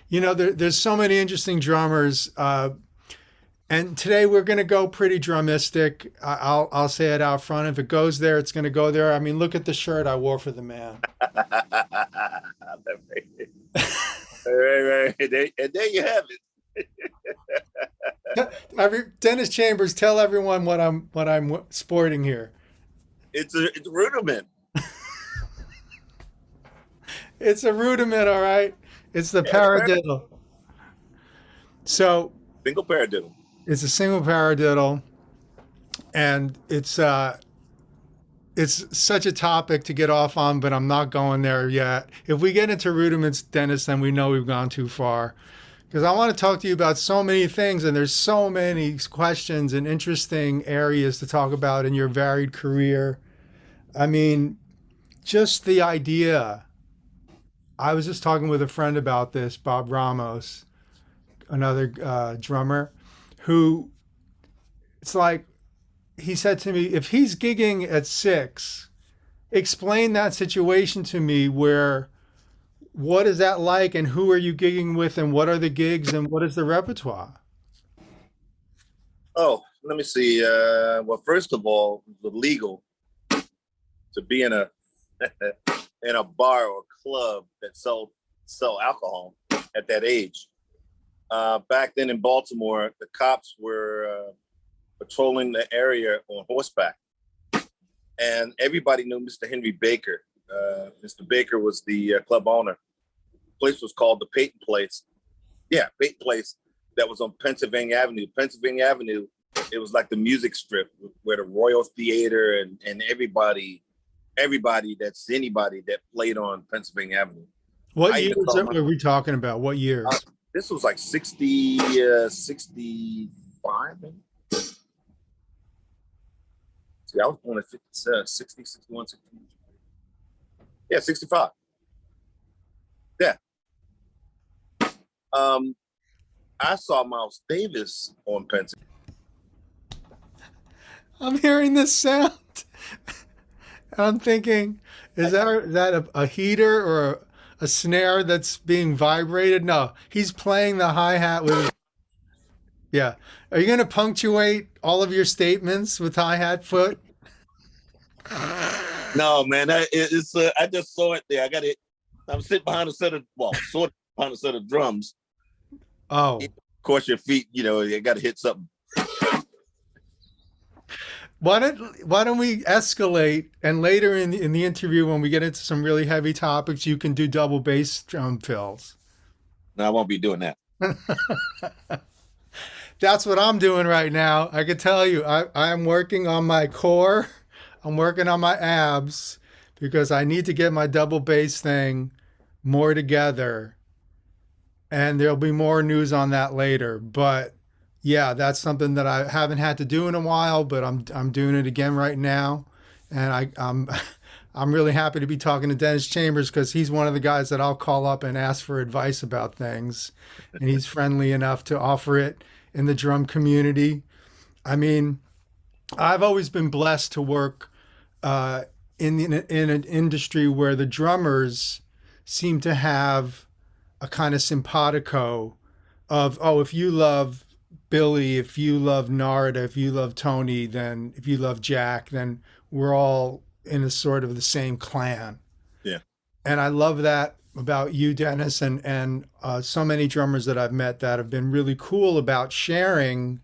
There's so many interesting drummers. And today we're going to go pretty drumistic. I'll say it out front. If it goes there, it's going to go there. I mean, look at the shirt I wore for the man. Right. And there you have it. Dennis Chambers, tell everyone what I'm sporting here. It's a rudiment. It's a rudiment, all right. It's the paradiddle. So single paradiddle. It's a single paradiddle, and it's such a topic to get off on, but I'm not going there yet. If we get into rudiments, Dennis, then we know we've gone too far. Because I want to talk to you about so many things, and there's so many questions and interesting areas to talk about in your varied career. I mean, just the idea. I was just talking with a friend about this, Bob Ramos, another drummer, who, it's like, he said to me, if he's gigging at 6, explain that situation to me where, what is that like and who are you gigging with and what are the gigs and what is the repertoire? Oh, let me see. Well, first of all, it was illegal to be in a in a bar or club that sell alcohol at that age. Back then in Baltimore, the cops were patrolling the area on horseback. And everybody knew Mr. Henry Baker. Mr. Baker was the club owner. The place was called the Peyton Place. Yeah, Peyton Place, that was on Pennsylvania Avenue. Pennsylvania Avenue, it was like the music strip where the Royal Theater and anybody that played on Pennsylvania Avenue. What years are we talking about? What years? This was like 65, maybe. See, I was born at 60, 61, 60. Yeah, 65. Yeah. I saw Miles Davis on Pennsylvania. I'm hearing this sound. And I'm thinking, is that a heater or a snare that's being vibrated? No, he's playing the hi-hat with. Yeah. Are you going to punctuate all of your statements with hi-hat foot? No, man. I just saw it there. I'm sitting behind sort of behind a set of drums. Oh. Of course, your feet, you got to hit something. Why don't we escalate, and later in the interview when we get into some really heavy topics, you can do double bass drum fills. No, I won't be doing that. That's what I'm doing right now. I can tell you, I'm working on my core. I'm working on my abs because I need to get my double bass thing more together. And there'll be more news on that later. But yeah, that's something that I haven't had to do in a while, but I'm doing it again right now. And I'm really happy to be talking to Dennis Chambers because he's one of the guys that I'll call up and ask for advice about things. And he's friendly enough to offer it in the drum community. I mean, I've always been blessed to work in an industry where the drummers seem to have a kind of simpatico of, oh, if you love Billy, if you love Narda, if you love Tony, then if you love Jack, then we're all in a sort of the same clan. Yeah. And I love that about you, Dennis, and so many drummers that I've met that have been really cool about sharing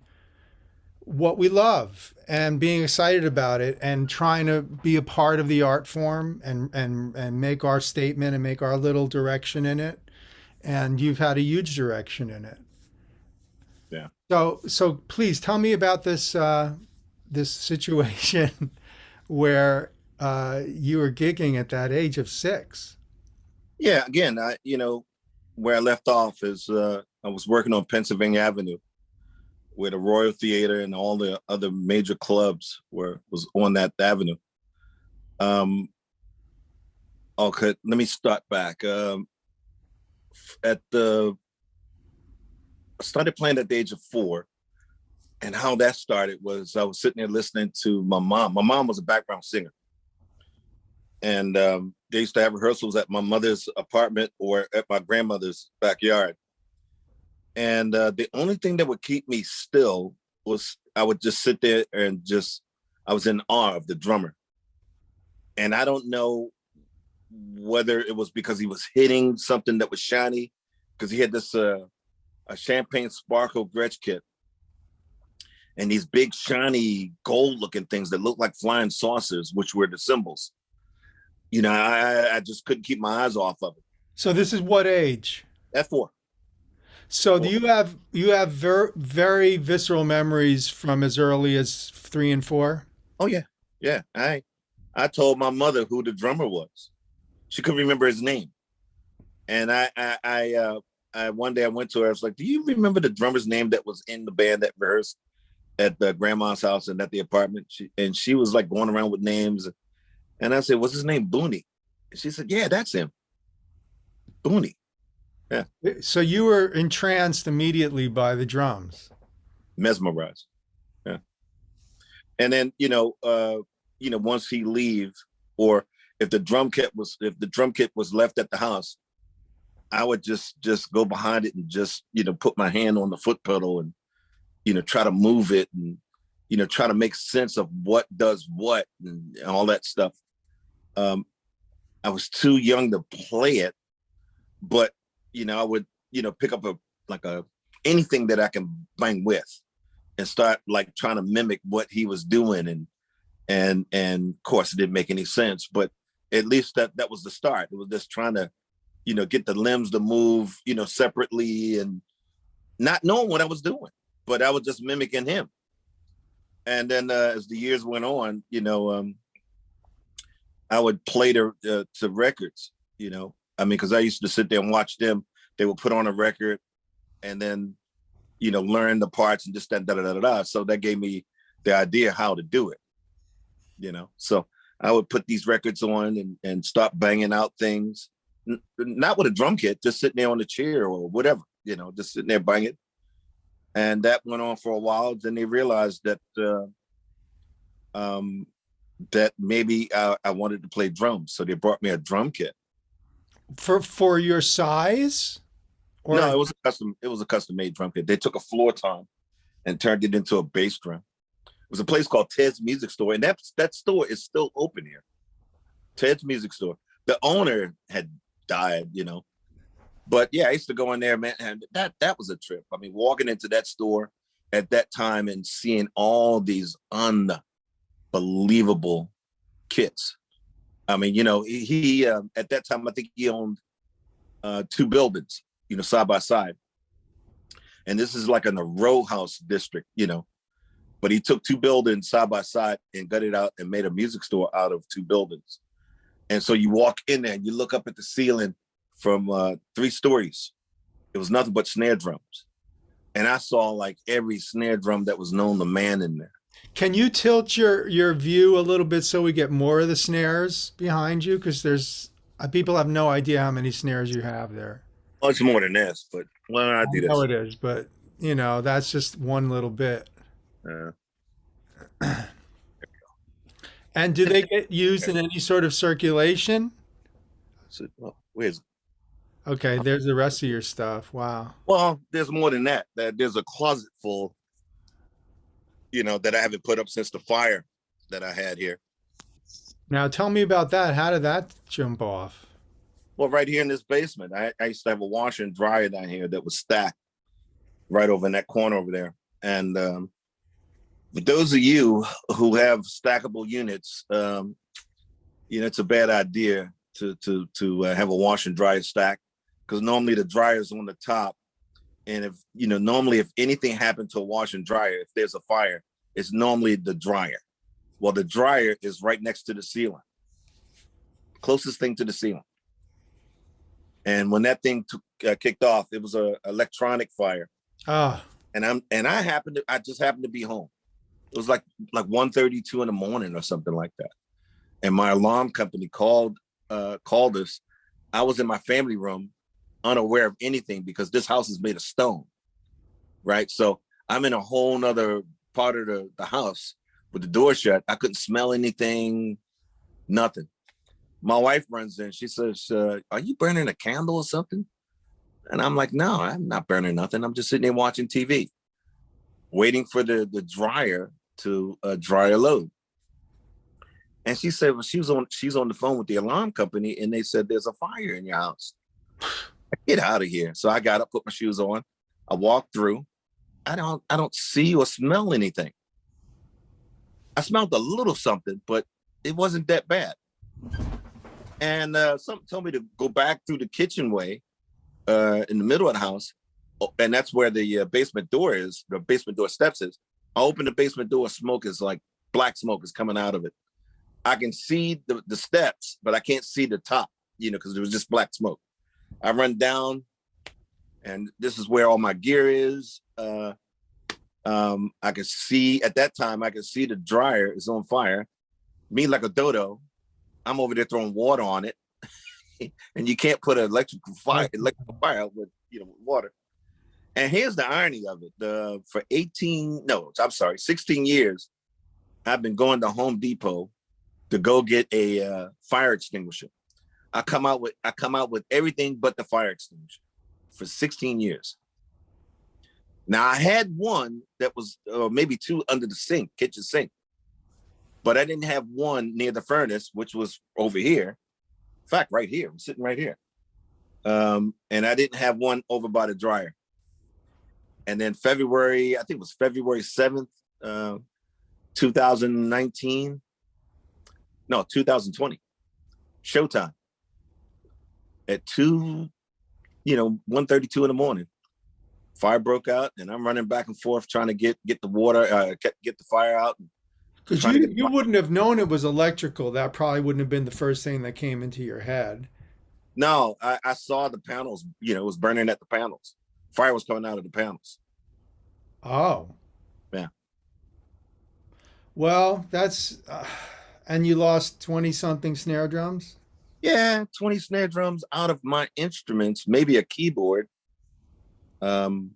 what we love and being excited about it and trying to be a part of the art form and make our statement and make our little direction in it. And you've had a huge direction in it. Yeah. So please tell me about this this situation where you were gigging at that age of 6. Yeah. Again, where I left off is I was working on Pennsylvania Avenue, where the Royal Theater and all the other major clubs was on that avenue. Okay, let me start back. I started playing at the age of 4, and how that started was I was sitting there listening to my mom. My mom was a background singer, and they used to have rehearsals at my mother's apartment or at my grandmother's backyard. And the only thing that would keep me still was I would just sit there and I was in awe of the drummer. And I don't know whether it was because he was hitting something that was shiny, because he had this a champagne sparkle Gretsch kit and these big shiny gold looking things that looked like flying saucers, which were the cymbals. You know, I just couldn't keep my eyes off of it. So this is what age? At 4. So do you have very visceral memories from as early as 3 and 4? Oh yeah, yeah. I told my mother who the drummer was. She couldn't remember his name, and I one day I went to her. I was like, "Do you remember the drummer's name that was in the band that rehearsed at the grandma's house and at the apartment?" She was like going around with names, and I said, "What's his name? Booney?" And she said, "Yeah, that's him, Booney." Yeah, So you were entranced immediately by the drums. mesmerized. Yeah, and then once he leave, or if the drum kit was left at the house, I would just go behind it and just put my hand on the foot pedal and try to move it and try to make sense of what does what and all that stuff. I was too young to play it, but I would pick up anything that I can bang with and start like trying to mimic what he was doing, and of course it didn't make any sense, but at least that was the start. It was just trying to get the limbs to move separately and not knowing what I was doing, but I was just mimicking him. And then as the years went on, I would play to records, because I used to sit there and watch them. They would put on a record and then learn the parts and just da. So that gave me the idea how to do it. So I would put these records on and start banging out things, not with a drum kit, just sitting there on the chair or whatever, just sitting there banging. And that went on for a while. Then they realized that that maybe I wanted to play drums, so they brought me a drum kit. For your size? Or No, it was a custom made drum kit. They took a floor tom and turned it into a bass drum. It was a place called Ted's Music Store, and that store is still open here. Ted's Music Store. The owner had died, but yeah, I used to go in there, man, and that was a trip. I mean, walking into that store at that time and seeing all these unbelievable kits. I mean, he at that time I think he owned 2 buildings, side by side, and this is like in the row house district, but he took 2 buildings side by side and gutted out and made a music store out of 2 buildings. And so you walk in there and you look up at the ceiling from 3 stories. It was nothing but snare drums. And I saw like every snare drum that was known to man in there. can you tilt your view a little bit so we get more of the snares behind you? Because there's people have no idea how many snares you have there. Much more than this, but why don't I do I know this? it is, but that's just one little bit. And do they get used in any sort of circulation? So, well, where's Okay, there's the rest of your stuff. Wow. Well, there's more than that. There's a closet full, that I haven't put up since the fire that I had here. Now tell me about that. How did that jump off? Well, right here in this basement, I used to have a washer and dryer down here that was stacked right over in that corner over there. And for those of you who have stackable units, it's a bad idea to have a wash and dryer stack, because normally the dryer is on the top. And normally if anything happened to a wash and dryer, if there's a fire, it's normally the dryer. Well, the dryer is right next to the ceiling, closest thing to the ceiling. And when that thing kicked off, it was a electronic fire. Ah. And I just happened to be home. It was like 1:32 in the morning or something like that. And my alarm company called us. I was in my family room, unaware of anything, because this house is made of stone, right? So I'm in a whole nother part of the house with the door shut. I couldn't smell anything, nothing. My wife runs in. She says, "Are you burning a candle or something?" And I'm like, no, I'm not burning nothing. I'm just sitting there watching TV, waiting for the dryer to dry a load. And she said, well, she's on the phone with the alarm company, and they said there's a fire in your house. Get out of here. So I got up, put my shoes on. I walked through. I don't see or smell anything. I smelled a little something, but it wasn't that bad. And something told me to go back through the kitchen way in the middle of the house. And that's where the basement door is, the basement door steps is. I open the basement door, smoke is like black smoke is coming out of it. I can see the steps, but I can't see the top, because there was just black smoke. I run down, and this is where all my gear is. I could see, at that time, I could see the dryer is on fire. Me like a dodo, I'm over there throwing water on it. And you can't put an electrical fire out with, water. And here's the irony of it. For 16 years, I've been going to Home Depot to go get a fire extinguisher. I come out with everything but the fire extinguisher for 16 years. Now I had one that was maybe two under the kitchen sink, but I didn't have one near the furnace, which was over here. In fact, right here, I'm sitting right here. And I didn't have one over by the dryer. And then February 7th, 2020, showtime at 1:32 in the morning. Fire broke out, and I'm running back and forth trying to get the water, get the fire out. Because you wouldn't have known it was electrical. That probably wouldn't have been the first thing that came into your head. No, I saw the panels, it was burning at the panels. Fire was coming out of the panels. Oh. Yeah. Well, that's, and you lost 20-something snare drums? Yeah, 20 snare drums out of my instruments, maybe a keyboard. And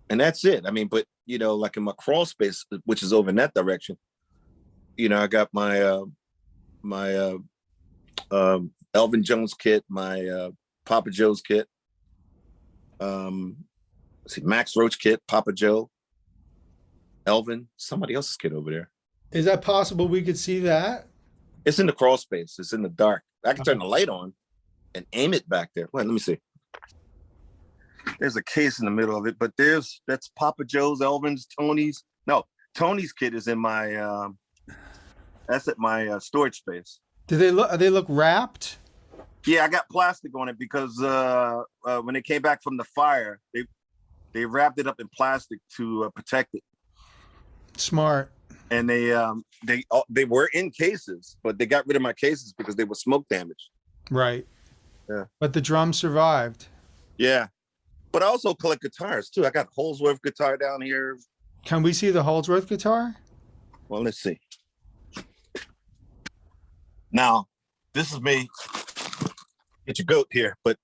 that's it. I mean, but, like in my crawl space, which is over in that direction, I got my, Elvin Jones kit, my Papa Joe's kit, Max Roach kit, Papa Joe, Elvin, somebody else's kit over there. Is that possible we could see that? It's in the crawl space. It's in the dark. I can turn the light on and aim it back there. Wait, let me see. There's a case in the middle of it, but that's Papa Joe's, Elvin's, Tony's. No, Tony's kit is in my, that's at my storage space. Do they look wrapped? Yeah, I got plastic on it because when they came back from the fire, they wrapped it up in plastic to protect it. Smart. And they were in cases, but they got rid of my cases because they were smoke damaged. Right. Yeah. But the drum survived. Yeah. But I also collect guitars too. I got Holsworth guitar down here. Can we see the Holsworth guitar? Well, let's see. Now, this is me. Get your goat here, but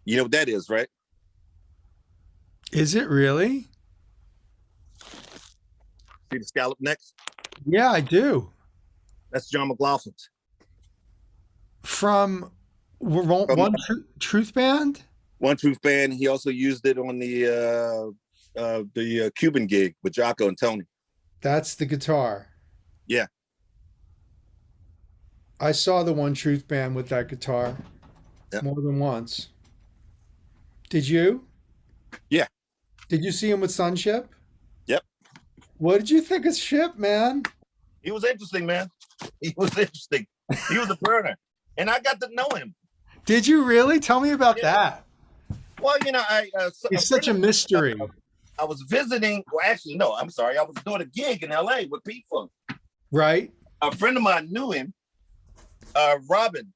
you know what that is, right? Is it really? See the scallop necks? Yeah, I do. That's John McLaughlin's. From One Truth Band? One Truth Band. He also used it on the Cuban gig with Jocko and Tony. That's the guitar. Yeah. I saw the One Truth Band with that guitar more than once. Did you? Yeah. Did you see him with Sunship? Yep. What did you think of Ship, man? He was interesting, man. He was interesting. He was a burner. And I got to know him. Did you really? Tell me about that. Well, he's such a mystery. I was visiting. Well, actually, no, I'm sorry. I was doing a gig in LA with P-Funk. Right. A friend of mine knew him. Robin.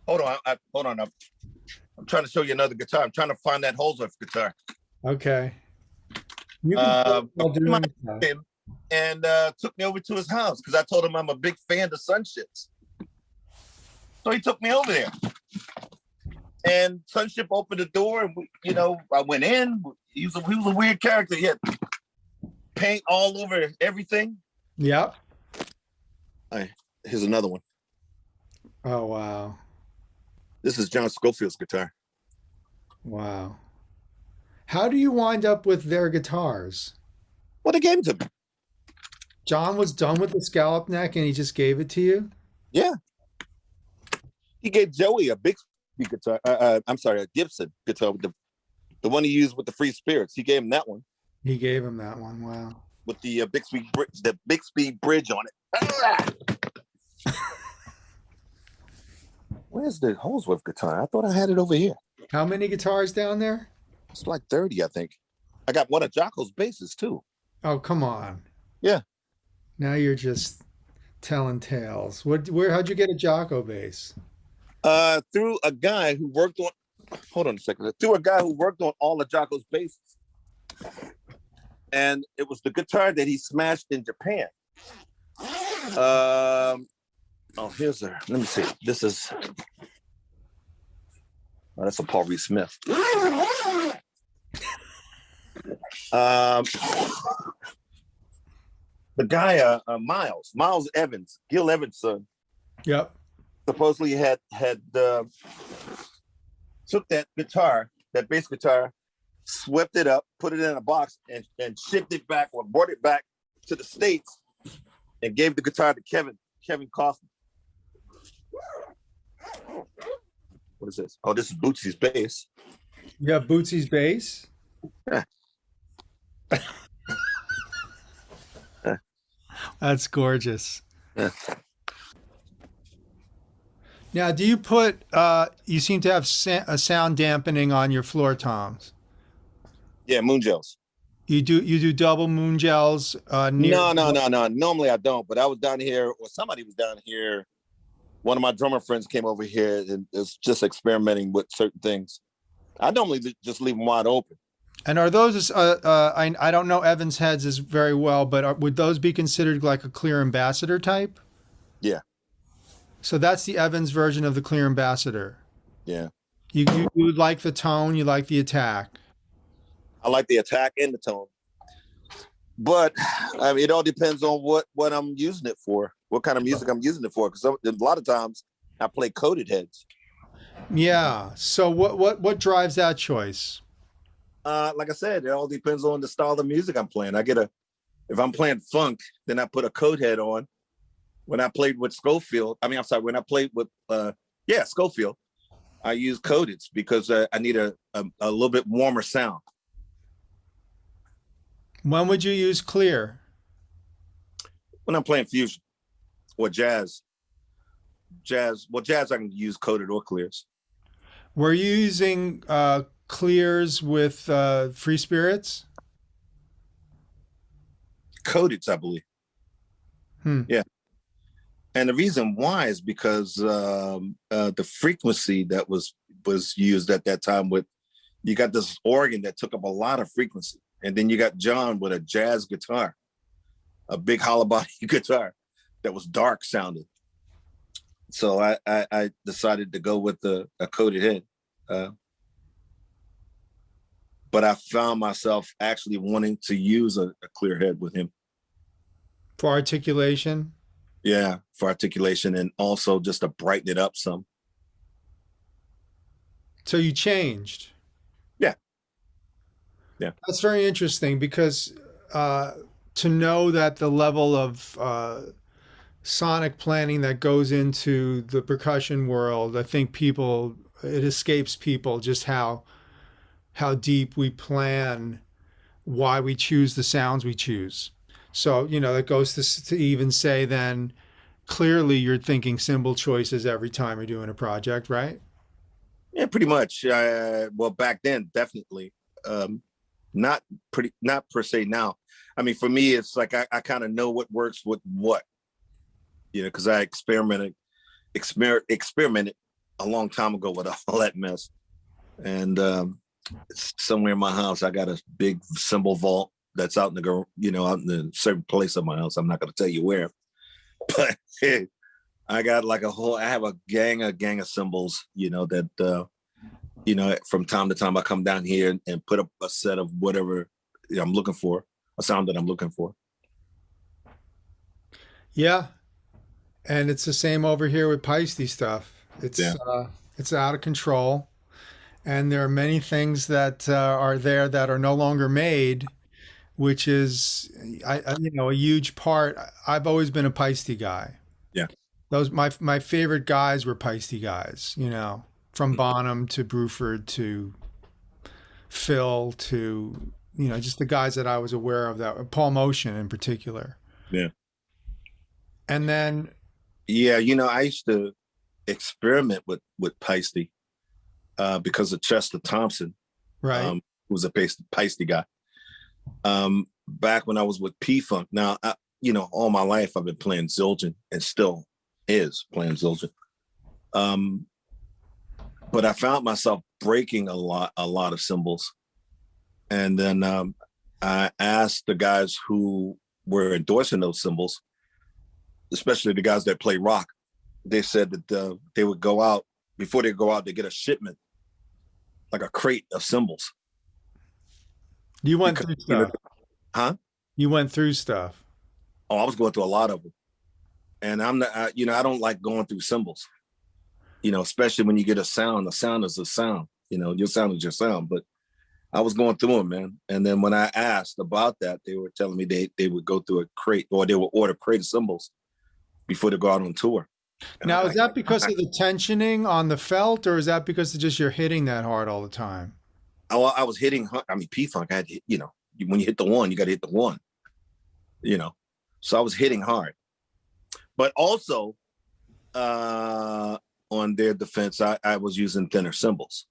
Hold on. I'm trying to show you another guitar. I'm trying to find that Holsworth guitar. Okay. And took me over to his house because I told him I'm a big fan of Sunships. So he took me over there. And Sunship opened the door, and I went in. He was a weird character. He had paint all over everything. Yep. Here's another one. Oh wow. This is John Scofield's guitar. Wow. How do you wind up with their guitars? Well, they gave it to me. John was done with the scallop neck and he just gave it to you? Yeah. He gave Joey a Bixby guitar. I'm sorry, a Gibson guitar, the one he used with the Free Spirits. He gave him that one. He gave him that one. Wow. With the Bixby bridge on it. Where's the Holsworth guitar? I thought I had it over here. How many guitars down there? It's like 30, I think. I got one of Jocko's basses too. Oh, come on. Yeah. Now you're just telling tales. How'd you get a Jocko bass? Through a guy who worked on. Hold on a second. Through a guy who worked on all of Jocko's basses, and it was the guitar that he smashed in Japan. Here's a. Let me see. This is. Oh, that's a Paul Reed Smith. The guy, Miles Evans, Gil Evans' son. Yep. Supposedly had took that guitar, that bass guitar, swept it up, put it in a box, and shipped it back or brought it back to the States, and gave the guitar to Kevin Kaufman. What is this? Oh, this is Bootsy's bass. You have Bootsy's bass? Yeah. That's gorgeous. Yeah. Now, do you put, you seem to have a sound dampening on your floor toms. Yeah, moon gels. You do double moon gels? No. Normally I don't, but I was down here, or somebody was down here. One of my drummer friends came over here and is just experimenting with certain things. I normally just leave them wide open. And are those, I don't know Evans heads as very well, but would those be considered like a clear ambassador type? Yeah. So that's the Evans version of the clear ambassador. Yeah. You like the tone, you like the attack. I like the attack and the tone. But I mean, it all depends on what I'm using it for, what kind of music I'm using it for. Because a lot of times I play coated heads. Yeah. So what drives that choice? Like I said, it all depends on the style of music I'm playing. If I'm playing funk, then I put a coat head on. When I played with Scofield, when I played with Scofield, I use coateds because I need a little bit warmer sound. When would you use clear? When I'm playing fusion or jazz. Jazz I can use coated or clears. Were you using clears with Free Spirits? Coateds, I believe. Yeah. And the reason why is because the frequency that was used at that time you got this organ that took up a lot of frequency. And then you got John with a jazz guitar, a big hollow body guitar that was dark sounding. So I decided to go with a coated head. But I found myself actually wanting to use a clear head with him. For articulation? Yeah, for articulation and also just to brighten it up some. So you changed? Yeah. Yeah. That's very interesting because to know that the level of sonic planning that goes into the percussion world, I think it escapes people just how deep we plan, why we choose the sounds we choose. So, that goes to even say then clearly you're thinking cymbal choices every time you're doing a project, right? Yeah, pretty much. Well, back then, definitely. Not per se now. I mean, for me, it's like I kind of know what works with what, because I experimented a long time ago with all that mess. And somewhere in my house, I got a big cymbal vault that's out in a certain place of my house. I'm not going to tell you where, but I got like I have a gang of cymbals, that, from time to time I come down here and put up a set of whatever I'm looking for, a sound that I'm looking for. Yeah. And it's the same over here with Paiste stuff. It's, It's out of control. And there are many things that are there that are no longer made, which is, a huge part. I've always been a Paiste guy. Yeah. Those my favorite guys were Paiste guys. From Bonham to Bruford to Phil to just the guys that I was aware of, that Paul Motion in particular. Yeah. And then Yeah, I used to experiment with Paiste because of Chester Thompson, right. who was a Paiste guy. Back when I was with P-Funk. Now, all my life I've been playing Zildjian and still is playing Zildjian. But I found myself breaking a lot of cymbals. And then I asked the guys who were endorsing those cymbals, especially the guys that play rock. They said that they would go out, before they go out, they get a shipment, like a crate of cymbals. You went through stuff. Huh? You went through stuff. Oh, I was going through a lot of them. And I'm not, I don't like going through cymbals, especially when you get a sound. A sound is a sound, your sound is your sound. But I was going through them, man. And then when I asked about that, they were telling me they would go through a crate, or they would order a crate of cymbals before they go out on tour. And now, is that because of the tensioning on the felt, or is that because of just you're hitting that hard all the time? I was hitting, P-Funk, I had to hit, when you hit the one, you got to hit the one, So I was hitting hard. But also, on their defense, I was using thinner cymbals.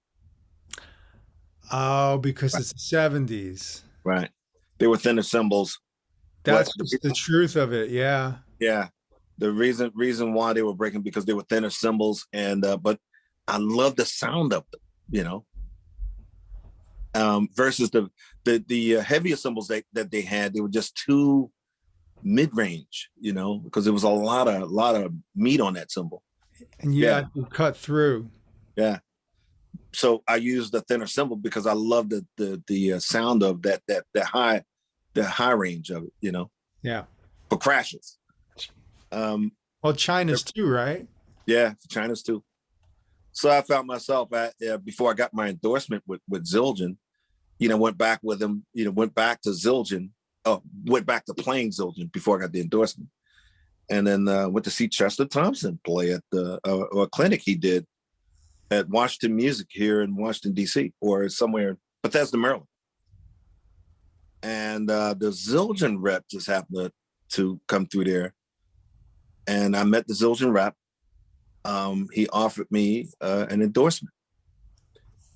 Oh, because it's the 70s. Right. They were thinner cymbals. That's just the truth of it. Yeah. Yeah. The reason why they were breaking, because they were thinner cymbals, and but I love the sound of them, versus the heavier cymbals that they had. They were just too mid-range, because there was a lot of meat on that cymbal. And you had to cut through. Yeah. So I used the thinner cymbal because I love the sound of that high range of it, Yeah. For crashes. Well, China's too, right? Yeah, China's too. So I found myself before I got my endorsement with Zildjian, went back with him, went back to Zildjian, went back to playing Zildjian before I got the endorsement. And then went to see Chester Thompson play at a clinic he did at Washington Music here in Washington, D.C., or somewhere in Bethesda, Maryland. And the Zildjian rep just happened to come through there. And I met the Zildjian rep. He offered me an endorsement.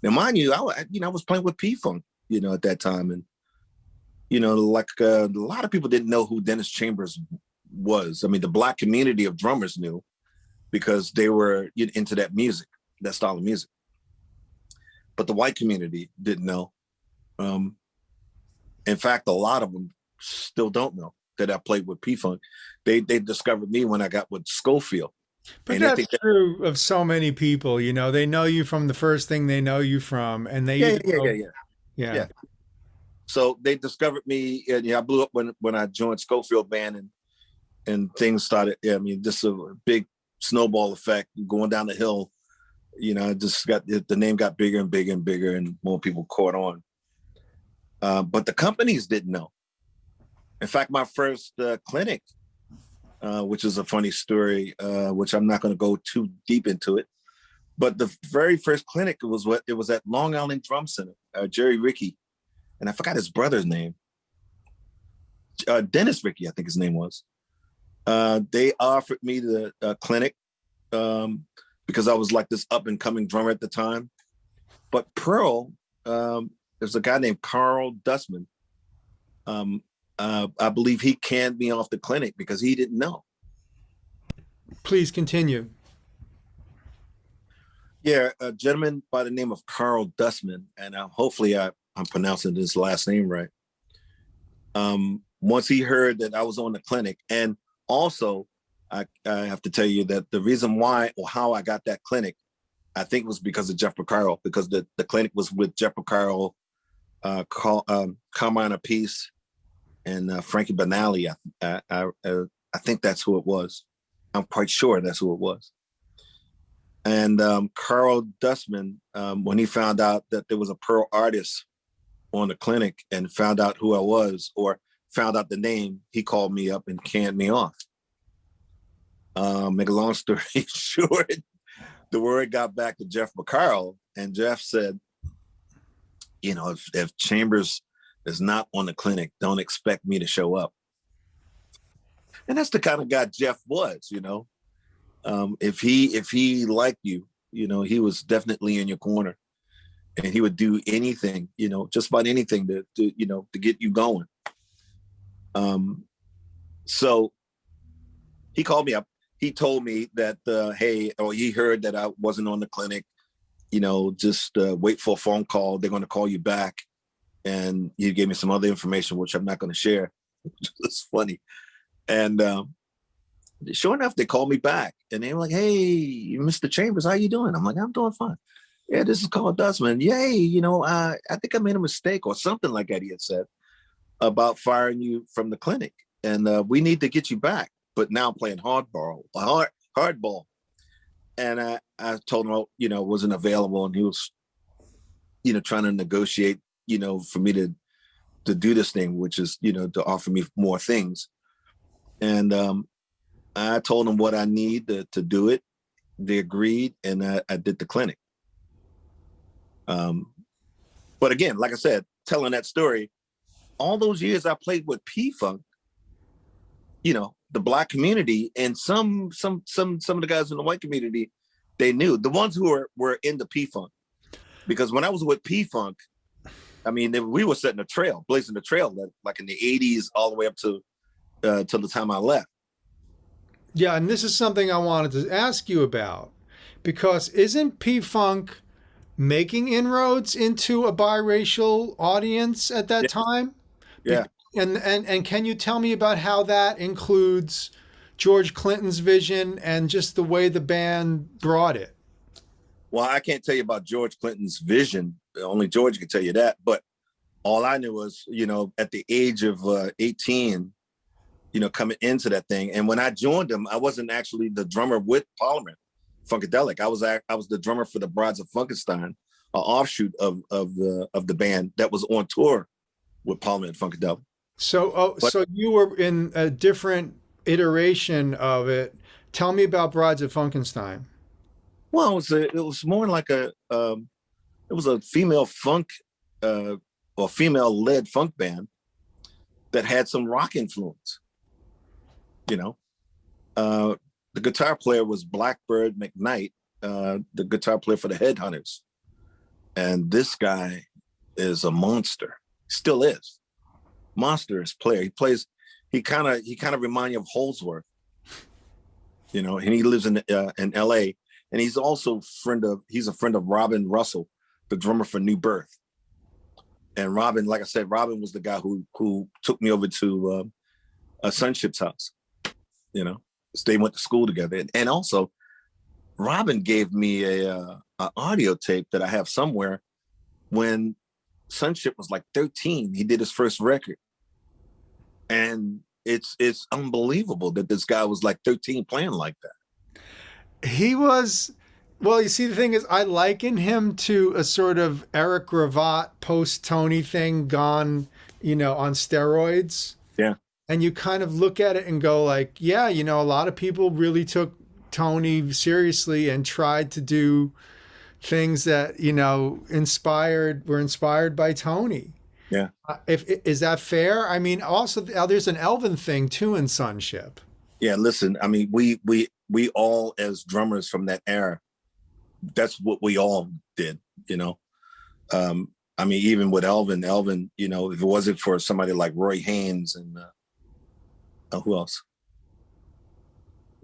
Now, mind you, I was playing with P-Funk, at that time. And, like a lot of people didn't know who Dennis Chambers was. I mean, the Black community of drummers knew, because they were into that music, that style of music. But the white community didn't know. In fact, a lot of them still don't know that I played with P-Funk. They discovered me when I got with Scofield. But that's true of so many people. They know you from the first thing they know you from, and they yeah. So they discovered me, and I blew up when I joined Scofield band, and things started. Just a big snowball effect going down the hill. Just the name got bigger and bigger and bigger, and more people caught on. But the companies didn't know. In fact, my first clinic, which is a funny story, which I'm not going to go too deep into it, but the very first clinic was at Long Island Drum Center. Jerry Rickey, and I forgot his brother's name. Dennis Rickey, I think his name was. They offered me the clinic because I was like this up and coming drummer at the time. But Pearl, there's a guy named Carl Dustman. I believe he canned me off the clinic because he didn't know. Please continue. Yeah, a gentleman by the name of Carl Dustman, and hopefully I'm pronouncing his last name right. Once he heard that I was on the clinic, and also I have to tell you that the reason why or how I got that clinic, I think was because of Jeff Porcaro, because the clinic was with Jeff Porcaro, Carmine Apiece, and Frankie Banali. I think that's who it was. I'm quite sure that's who it was. And Carl Dustman, when he found out that there was a Pearl artist on the clinic and found out who I was, or found out the name, he called me up and canned me off. Make a long story short, the word got back to Jeff McCarroll, and Jeff said, you know, if Chambers is not on the clinic, don't expect me to show up. And that's the kind of guy Jeff was, you know. If he liked you, you know, he was definitely in your corner, and he would do anything, you know, just about anything to get you going. So he called me up. He told me that, hey, he heard that I wasn't on the clinic, you know, just wait for a phone call. They're going to call you back. And he gave me some other information, which I'm not going to share, which is funny. And sure enough, they called me back, and they were like, hey, Mr. Chambers, how you doing? I'm like, I'm doing fine. Yeah, this is Carl Dustman. Yay, you know, I think I made a mistake or something like that, he had said, about firing you from the clinic. And we need to get you back. But now I'm playing hardball. And I told him, you know, wasn't available. And he was, you know, trying to negotiate, you know, for me to do this thing, which is, you know, to offer me more things. And I told them what I need to do it. They agreed, and I did the clinic. But again, like I said, telling that story, all those years I played with P-Funk, you know, the Black community and some of the guys in the white community, they knew. The ones who were into P-Funk. Because when I was with P-Funk, I mean, we were setting a trail, blazing the trail, like in the 80s all the way up to till the time I left. Yeah, and this is something I wanted to ask you about, because isn't P-Funk making inroads into a biracial audience at that time? Yeah. And can you tell me about how that includes George Clinton's vision and just the way the band brought it? Well, I can't tell you about George Clinton's vision. Only George can tell you that. But all I knew was, you know, at the age of 18, you know, coming into that thing. And when I joined them, I wasn't actually the drummer with Parliament Funkadelic. I was the drummer for the Brides of Funkenstein, an offshoot of the band that was on tour with Parliament Funkadelic. So you were in a different iteration of it. Tell me about Brides of Funkenstein. Well, it was more like it was a female funk or female-led funk band that had some rock influence. You know, the guitar player was Blackbird McKnight, the guitar player for the Headhunters, and this guy is a monster. Still is. Monstrous player. He kind of reminds you of Holsworth, you know, and he lives in LA, and he's also a friend of Robin Russell, the drummer for New Birth. And Robin, like I said, Robin was the guy who took me over to Sunship's house, you know, so they went to school together. And also Robin gave me a audio tape that I have somewhere when Sunship was like 13. He did his first record. And it's unbelievable that this guy was like 13 playing like that. He was, well, you see, the thing is, I liken him to a sort of Eric Gravatt post-Tony thing gone, you know, on steroids. Yeah. And you kind of look at it and go like, yeah, you know, a lot of people really took Tony seriously and tried to do things that, you know, were inspired by Tony. Yeah. Is that fair? I mean, also there's an Elvin thing too in Sonship. Yeah, listen, I mean, we all as drummers from that era, that's what we all did, you know. I mean, even with Elvin, you know, if it wasn't for somebody like Roy Haynes and who else?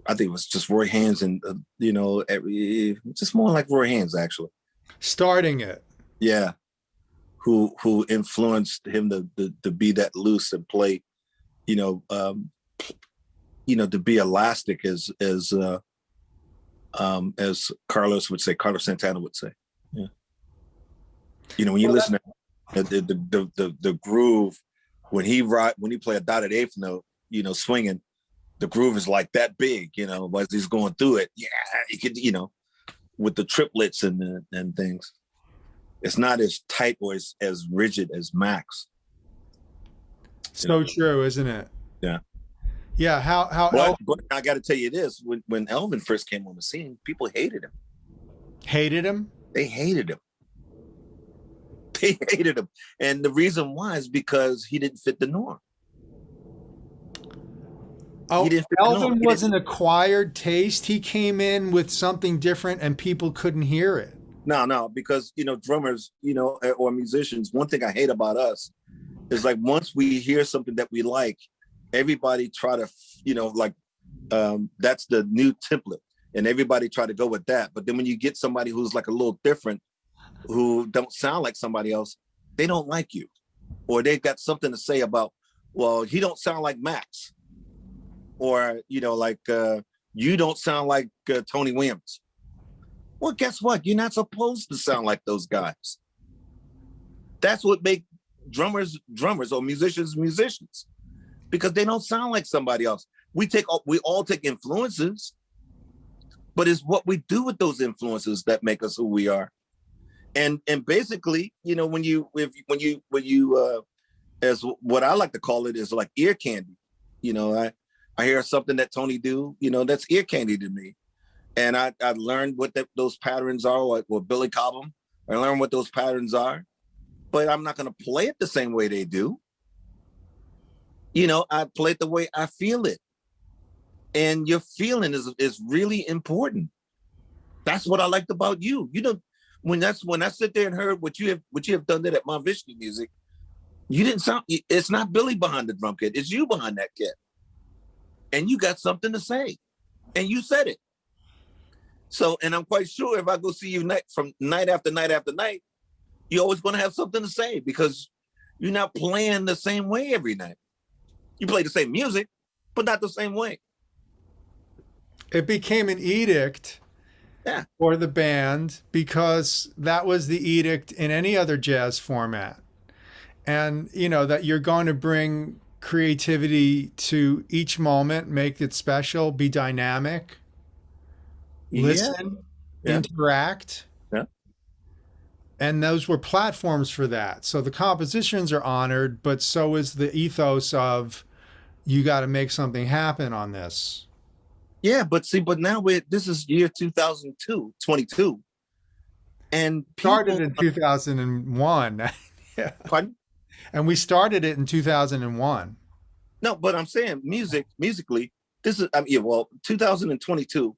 I think it was just Roy Haynes and, you know, just more like Roy Haynes, actually. Starting it. Yeah. Who influenced him to be that loose and play, you know, to be elastic as Carlos would say, Carlos Santana would say. Yeah. You know, when you listen to the groove, when he play a dotted eighth note, you know, swinging, the groove is like that big, you know, as he's going through it. Yeah, you could, you know, with the triplets and things. It's not as tight or as rigid as Max. So true, isn't it? Yeah. Yeah. How but I got to tell you this: when Elvin first came on the scene, people hated him. Hated him? They hated him. They hated him, and the reason why is because he didn't fit the norm. Oh, Elvin was an acquired taste. He came in with something different, and people couldn't hear it. No, because drummers, or musicians. One thing I hate about us is like once we hear something that we like, everybody try to, that's the new template, and everybody try to go with that. But then when you get somebody who's like a little different, who don't sound like somebody else, they don't like you, or they've got something to say about, well, he don't sound like Max, or you don't sound like Tony Williams. Well, guess what? You're not supposed to sound like those guys. That's what make drummers or musicians, because they don't sound like somebody else. We all take influences, but it's what we do with those influences that make us who we are. And basically, when you as what I like to call it is like ear candy. I hear something that Tony do, that's ear candy to me. And I learned what those patterns are, or Billy Cobham. I learned what those patterns are, but I'm not going to play it the same way they do. I play it the way I feel it. And your feeling is really important. That's what I liked about you. When I sit there and heard what you have done there at Mahavishnu music, you didn't sound. It's not Billy behind the drum kit. It's you behind that kit, and you got something to say, and you said it. So, and I'm quite sure if I go see you from night after night after night, you're always going to have something to say because you're not playing the same way every night. You play the same music, but not the same way. It became an edict. Yeah. For the band, because that was the edict in any other jazz format. And, that you're going to bring creativity to each moment, make it special, be dynamic, listen, interact. Yeah. And those were platforms for that. So the compositions are honored, but so is the ethos of you got to make something happen on this. Yeah, but now this is year 22, and started in 2001. Yeah. Pardon? And we started it in 2001. No, but I'm saying musically, this is 2022,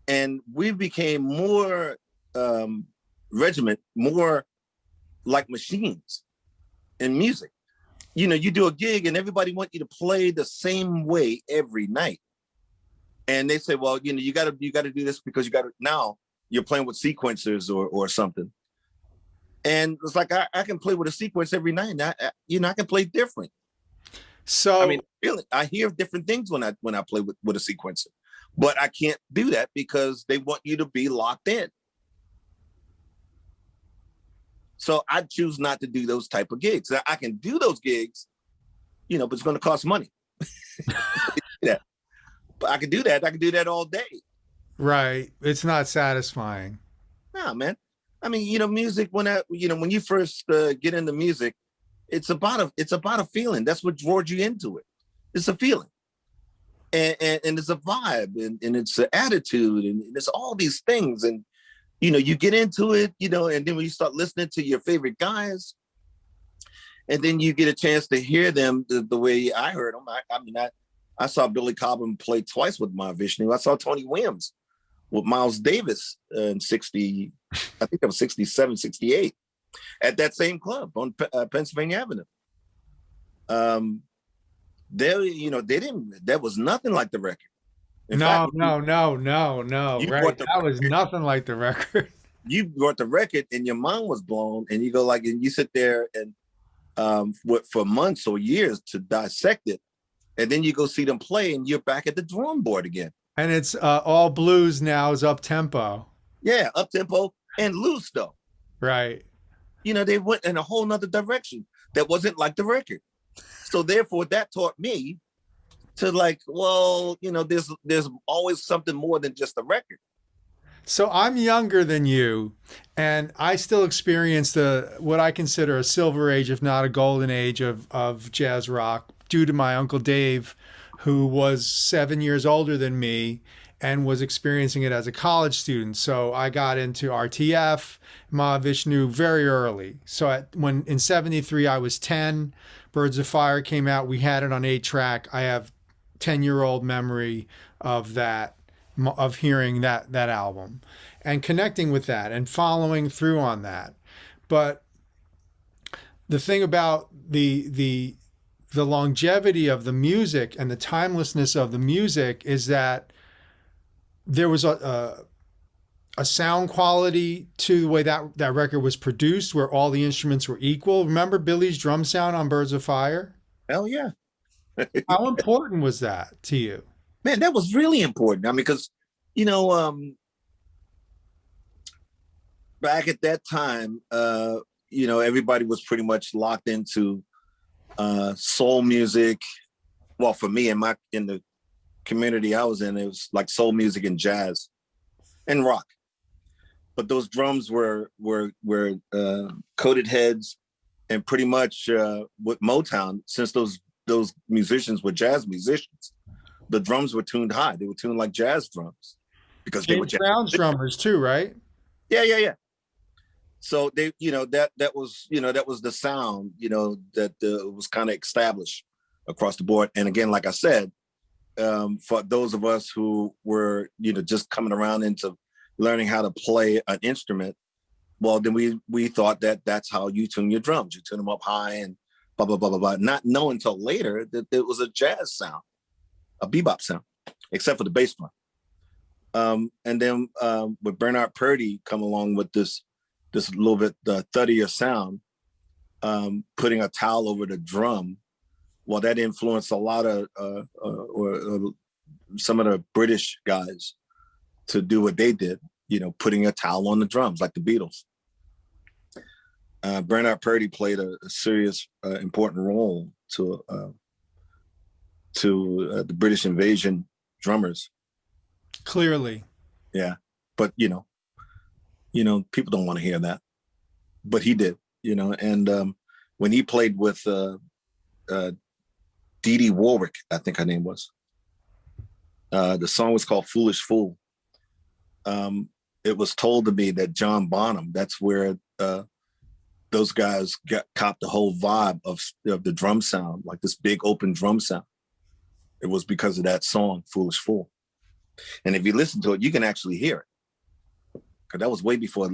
and we became more regiment, more like machines in music. You do a gig and everybody wants you to play the same way every night. And they say, well, you got to do this because now you're playing with sequencers or something. And it's like, I can play with a sequence every night. And I can play different. So, I hear different things when I play with a sequencer, but I can't do that because they want you to be locked in. So I choose not to do those type of gigs. I can do those gigs, but it's going to cost money. Yeah. But I can do that. I can do that all day. Right. It's not satisfying. No, man. Music, when you first get into music, it's about a feeling. That's what draws you into it. It's a feeling. And it's a vibe and it's an attitude and it's all these things. And, you get into it, and then when you start listening to your favorite guys, and then you get a chance to hear them the way I heard them. I saw Billy Cobham play twice with Mahavishnu. I saw Tony Williams with Miles Davis in 60, I think it was 67, 68, at that same club on Pennsylvania Avenue. That was nothing like the record. No. Right. That was nothing like the record. You brought the record and your mind was blown, and you go and you sit there and for months or years to dissect it. And then you go see them play and you're back at the drum board again. And it's all blues now is up tempo. Yeah, up tempo and loose though. Right. They went in a whole nother direction that wasn't like the record. So therefore that taught me to there's always something more than just the record. So I'm younger than you, and I still experience the what I consider a silver age, if not a golden age, of jazz rock due to my uncle Dave, who was 7 years older than me and was experiencing it as a college student. So I got into RTF, Mahavishnu very early. So when in '73 I was 10, Birds of Fire came out. We had it on 8-track. I have 10-year-old memory of that, of hearing that album and connecting with that and following through on that. But the thing about the longevity of the music and the timelessness of the music is that there was a sound quality to the way that record was produced, where all the instruments were equal. Remember Billy's drum sound on Birds of Fire? Hell yeah. How important was that to you? Man, that was really important. I mean, because, you know, back at that time, you know, everybody was pretty much locked into soul music. Well, for me, in the community I was in, it was like soul music and jazz and rock. But those drums were coated heads, and pretty much with Motown, since those musicians were jazz musicians, the drums were tuned high. They were tuned like jazz drums because they were jazz. Brown's drummers too, right? Yeah. So they, you know, that was, you know, that was the sound, you know, that was kind of established across the board. And again, like I said, for those of us who were, you know, just coming around into learning how to play an instrument, well, then we thought that that's how you tune your drums. You tune them up high and blah, blah, blah, blah, blah. Not knowing until later that it was a jazz sound, a bebop sound, except for the bass drum. And then with Bernard Purdie come along with this little bit thuddier sound, putting a towel over the drum. Well, that influenced a lot of some of the British guys to do what they did, you know, putting a towel on the drums like the Beatles. Bernard Purdie played a serious, important role to the British invasion drummers. Clearly. Yeah. But, you know, people don't want to hear that, but he did, you know, and when he played with Dee Dee Warwick, I think her name was, the song was called Foolish Fool. It was told to me that John Bonham, that's where those guys copped the whole vibe of the drum sound, like this big open drum sound. It was because of that song, Foolish Fool. And if you listen to it, you can actually hear it. Because that was way before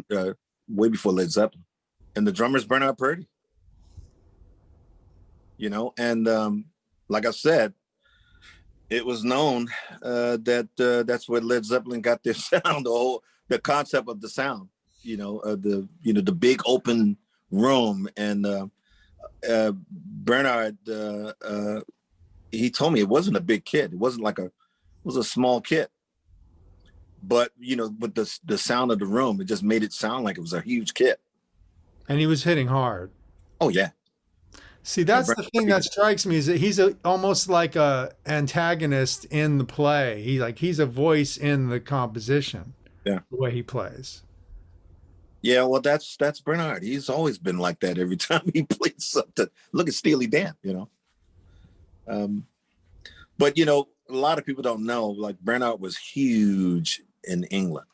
Led Zeppelin. And the drummer's Bernard Purdie. You know, and like I said, it was known that that's where Led Zeppelin got their sound, the concept of the sound, you know, the big open room. And Bernard, he told me it wasn't a big kit. It wasn't like it was a small kit. But, you know, with the sound of the room, it just made it sound like it was a huge kit. And he was hitting hard. Oh, yeah. See, that's the thing that strikes me, is that he's almost like a antagonist in the play. He's a voice in the composition. Yeah. The way he plays. Yeah, well, that's Bernard. He's always been like that every time he plays something. Look at Steely Dan, you know. But, you know, a lot of people don't know, like, Bernard was huge in England.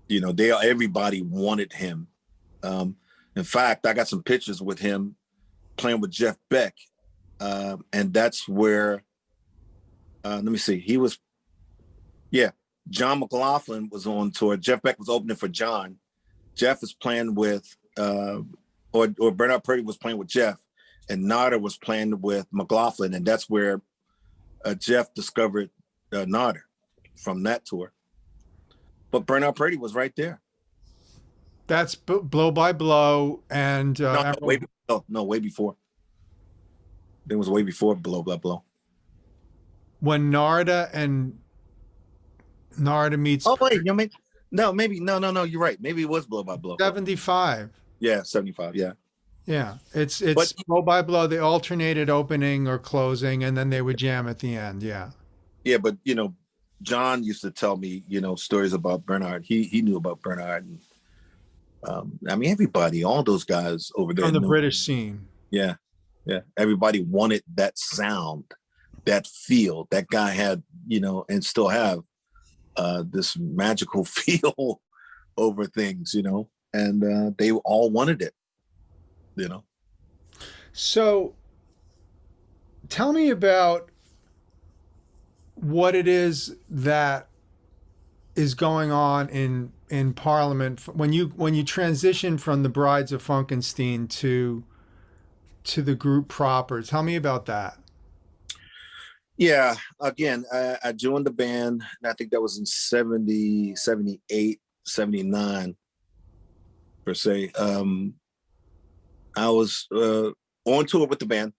You know, everybody wanted him. In fact, I got some pictures with him playing with Jeff Beck. And that's where, let me see, John McLaughlin was on tour. Jeff Beck was opening for John. Jeff is playing with, or Bernard Purdie was playing with Jeff, and Narda was playing with McLaughlin. And that's where Jeff discovered Narda from that tour. But Bernard Purdie was right there. That's Blow by Blow and way before. It was way before Blow by Blow. When Narda meets. Oh wait, you mean no? You're right. Maybe it was Blow by Blow. 75. Yeah, 75. Yeah. Yeah, it's Blow by Blow. They alternated opening or closing, and then they would jam at the end. Yeah. Yeah, but you know, John used to tell me, stories about Bernard. He knew about Bernard. And, I mean, everybody, all those guys over there From the knew. British scene. Yeah. Yeah. Everybody wanted that sound, that feel that guy had, and still have this magical feel over things, and they all wanted it, So tell me about what it is that is going on in Parliament when you transition from the Brides of Funkenstein to the group proper. Tell me about that. Yeah, again, I joined the band, and I think that was in 70, 78, 79, per se. I was on tour with the band.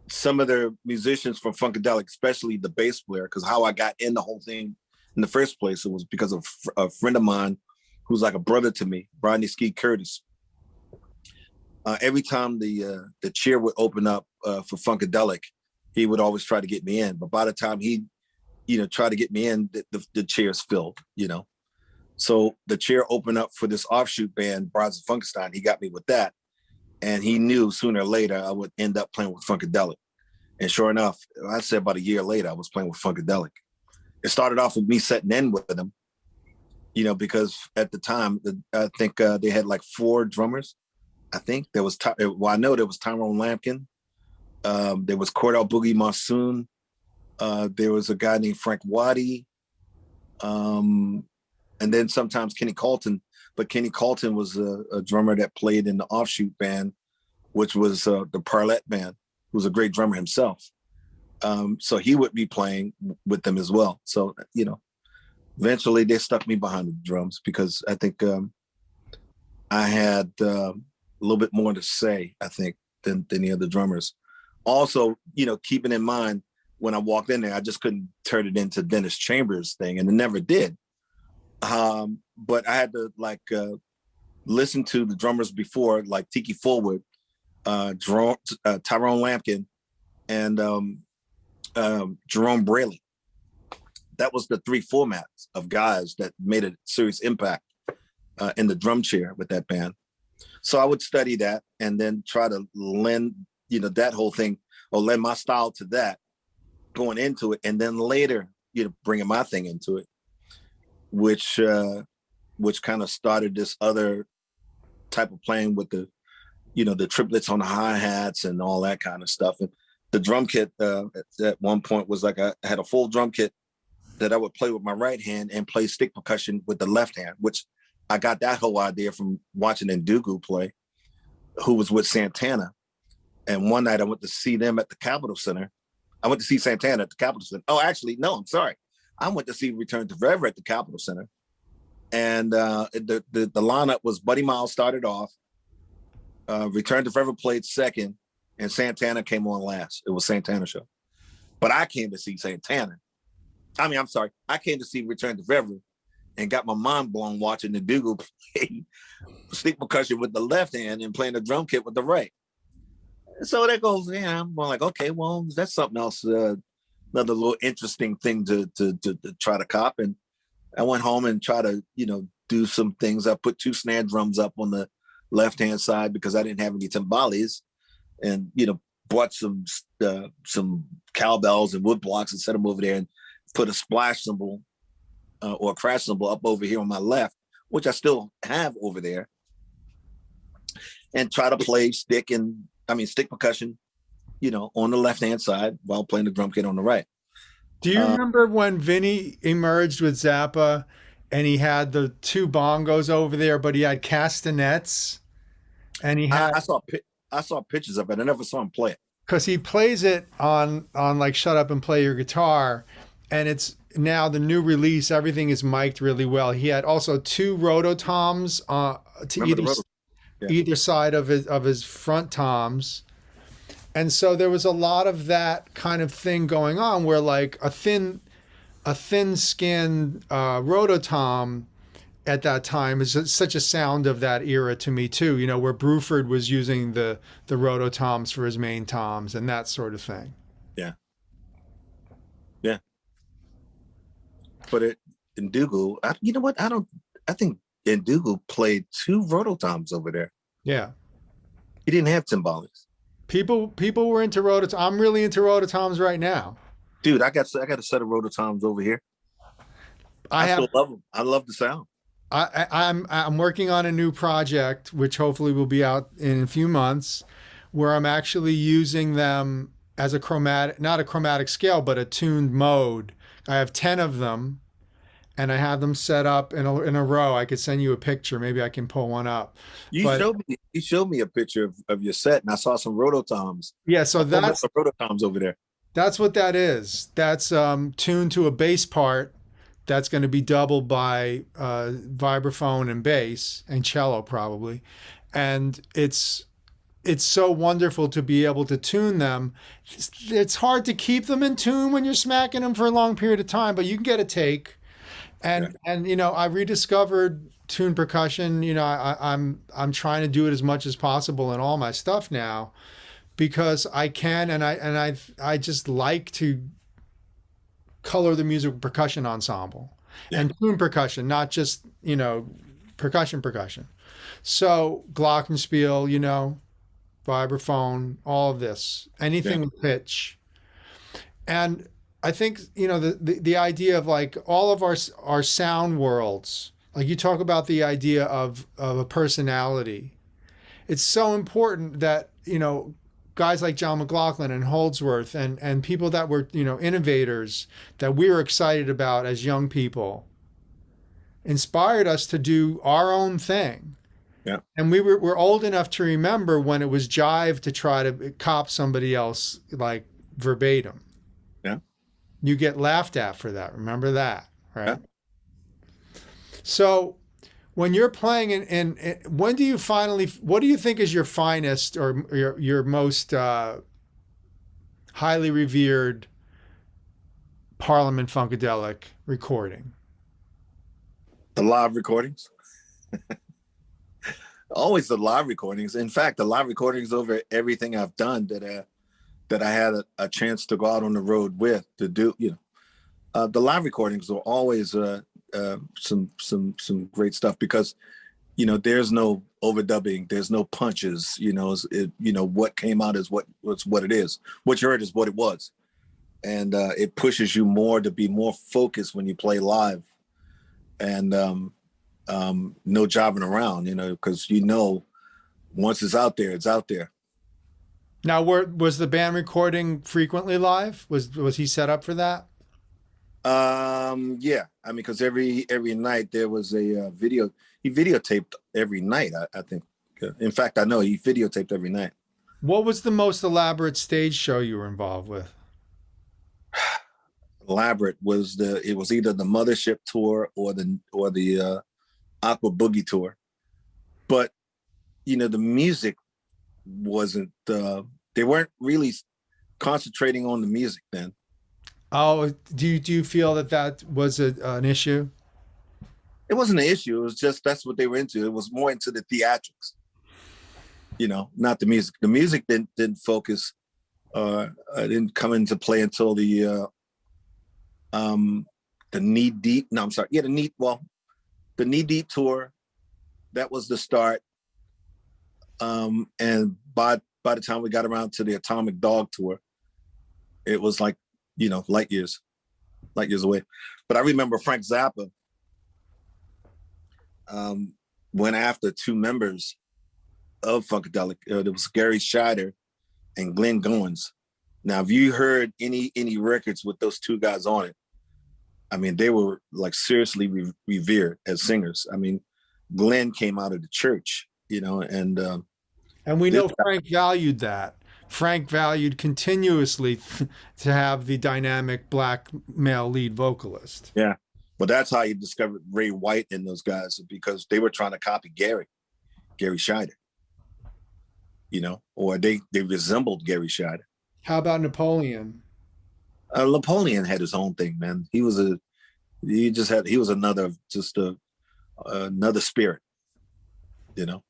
Some of the musicians from Funkadelic, especially the bass player, because how I got in the whole thing in the first place, it was because of a friend of mine who's like a brother to me, Rodney Ski Curtis. Every time the chair would open up for Funkadelic, he would always try to get me in. But by the time he, tried to get me in, the chair's filled, So the chair opened up for this offshoot band, Brides of Funkenstein. He got me with that. And he knew sooner or later I would end up playing with Funkadelic. And sure enough, I'd say about a year later, I was playing with Funkadelic. It started off with me setting in with them, because at the time, I think they had like 4 drummers. I think there was, I know there was Tyrone Lampkin. There was Cordell Boogie Monsoon. There was a guy named Frank Waddy. And then sometimes Kenny Colton. But Kenny Colton was a drummer that played in the offshoot band, which was the Parlette band, who was a great drummer himself. So he would be playing with them as well. So, eventually they stuck me behind the drums because I think I had a little bit more to say, I think, than the other drummers. Also, keeping in mind, when I walked in there, I just couldn't turn it into Dennis Chambers thing, and it never did. But I had to listen to the drummers before, like Tiki Forward, Tyrone Lampkin, and Jerome Braley. That was the 3 formats of guys that made a serious impact in the drum chair with that band. So I would study that and then try to lend, that whole thing, or lend my style to that going into it. And then later, bringing my thing into it, which kind of started this other type of playing with the triplets on the hi-hats and all that kind of stuff. And the drum kit at one point was like I had a full drum kit that I would play with my right hand and play stick percussion with the left hand, which I got that whole idea from watching Ndugu play, who was with Santana. And one night I went to see them at the Capitol Center. I went to see Santana at the Capitol Center. Oh, actually, no, I'm sorry. I went to see Return to Forever at the Capitol Center. And the lineup was Buddy Miles started off, Return to Forever played second, and Santana came on last. It was Santana show. But I came to see Santana. I came to see Return to Forever and got my mind blown watching the Ndugu play stick percussion with the left hand and playing the drum kit with the right. So that goes, I'm like, okay, well, that's something else, another little interesting thing to try to cop. And I went home and try to, do some things. I put 2 snare drums up on the left-hand side because I didn't have any timbales, and, bought some cowbells and wood blocks and set them over there and put a splash cymbal or a crash cymbal up over here on my left, which I still have over there, and try to play stick percussion, on the left-hand side while playing the drum kit on the right. Do you remember when Vinny emerged with Zappa and he had the 2 bongos over there, but he had castanets, and he had... I saw pictures of it. I never saw him play it. Because he plays it on like Shut Up and Play Your Guitar, and it's now the new release. Everything is mic'd really well. He had also 2 rototoms to either side of his front toms. And so there was a lot of that kind of thing going on where like a thin skinned rototom at that time is such a sound of that era to me too, where Bruford was using the rototoms for his main toms and that sort of thing. Yeah. Yeah. But Ndugu, you know what? I think Ndugu played 2 rototoms over there. Yeah. He didn't have timbales. People were into rototoms. I'm really into rototoms right now. Dude, I got a set of rototoms over here. I still love them. I love the sound. I'm working on a new project, which hopefully will be out in a few months, where I'm actually using them as a chromatic, not a chromatic scale, but a tuned mode. I have 10 of them, and I have them set up in a row. I could send you a picture. Maybe I can pull one up. You showed me a picture of your set, and I saw some rototoms. Yeah, so that's some rototoms over there. That's what that is. That's tuned to a bass part that's going to be doubled by vibraphone and bass and cello probably. And it's so wonderful to be able to tune them. It's hard to keep them in tune when you're smacking them for a long period of time, but you can get a take. And you know, I rediscovered tuned percussion. You know, I'm trying to do it as much as possible in all my stuff now, because I can, and I just like to color the music with percussion ensemble and tune percussion, not just, you know, percussion. So glockenspiel, you know, vibraphone, all of this, anything with pitch. And I think, you know, the idea of like all of our sound worlds, like you talk about the idea of a personality. It's so important that, you know, guys like John McLaughlin and Holdsworth and people that were, you know, innovators that we were excited about as young people inspired us to do our own thing. Yeah. And we're old enough to remember when it was jive to try to cop somebody else like verbatim. Yeah. You get laughed at for that. Remember that, right? Yeah. So when you're playing when do you finally, what do you think is your finest or your most highly revered Parliament Funkadelic recording? The live recordings. Always the live recordings. In fact, the live recordings over everything I've done that I had a chance to go out on the road with to do, you know, the live recordings were always some great stuff, because, you know, there's no overdubbing, there's no punches, you know, you know, what came out is what it is. What you heard is what it was. And it pushes you more to be more focused when you play live, and no jobbing around, you know, because, you know, once it's out there, it's out there. Now, was the band recording frequently live? Was he set up for that? Yeah, I mean, because every night there was a video. He videotaped every night, I think. In fact, I know he videotaped every night. What was the most elaborate stage show you were involved with? Elaborate was it was either the Mothership tour or the Aqua Boogie tour, but, you know, the music wasn't. They weren't really concentrating on the music then. Oh, do you feel that was an issue? It wasn't an issue. It was just that's what they were into. It was more into the theatrics, you know, not the music. The music didn't focus. Didn't come into play until the Knee Deep. No, I'm sorry. Yeah, the Knee Deep tour. That was the start. And by the time we got around to the Atomic Dog tour, it was like, you know, light years away. But I remember Frank Zappa went after 2 members of Funkadelic. There was Gary Scheider and Glenn Goins. Now, if you heard any records with those 2 guys on it, I mean, they were like seriously revered as singers. I mean, Glenn came out of the church, you know, and we know Frank valued that. Frank valued continuously to have the dynamic black male lead vocalist. Yeah. Well, that's how you discovered Ray White and those guys, because they were trying to copy Gary Scheider, you know, or they resembled Gary Scheider. How about Napoleon? Napoleon had his own thing, man. He was another spirit, you know.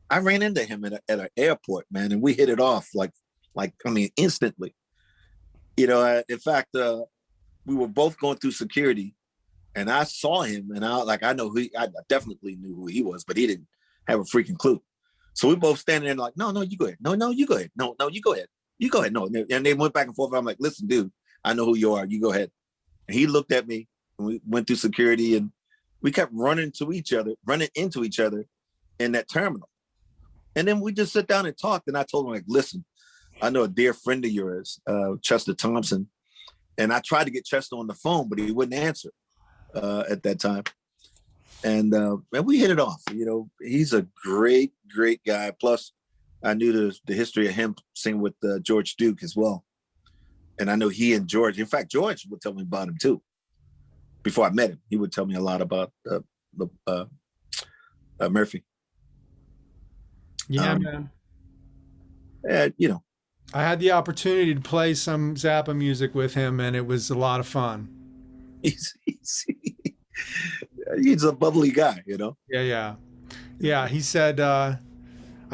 I ran into him at an airport, man, and we hit it off like I mean, instantly. You know, in fact, we were both going through security, And I saw him, and I definitely knew who he was, but he didn't have a freaking clue. So we both standing there like, no, you go ahead. No, you go ahead. No, you go ahead. You go ahead. No. And they went back and forth. I'm like, listen, dude, I know who you are. You go ahead. And he looked at me, and we went through security, and we kept running into each other in that terminal. And then we just sit down and talked. And I told him, like, listen, I know a dear friend of yours, Chester Thompson. And I tried to get Chester on the phone, but he wouldn't answer at that time. And we hit it off. He's a great, great guy. Plus, I knew the history of him singing with George Duke as well. And I know he and George, in fact, George would tell me about him too. Before I met him, he would tell me a lot about Murphy. Yeah, man. I had the opportunity to play some Zappa music with him, and it was a lot of fun. He's a bubbly guy, Yeah. He said, I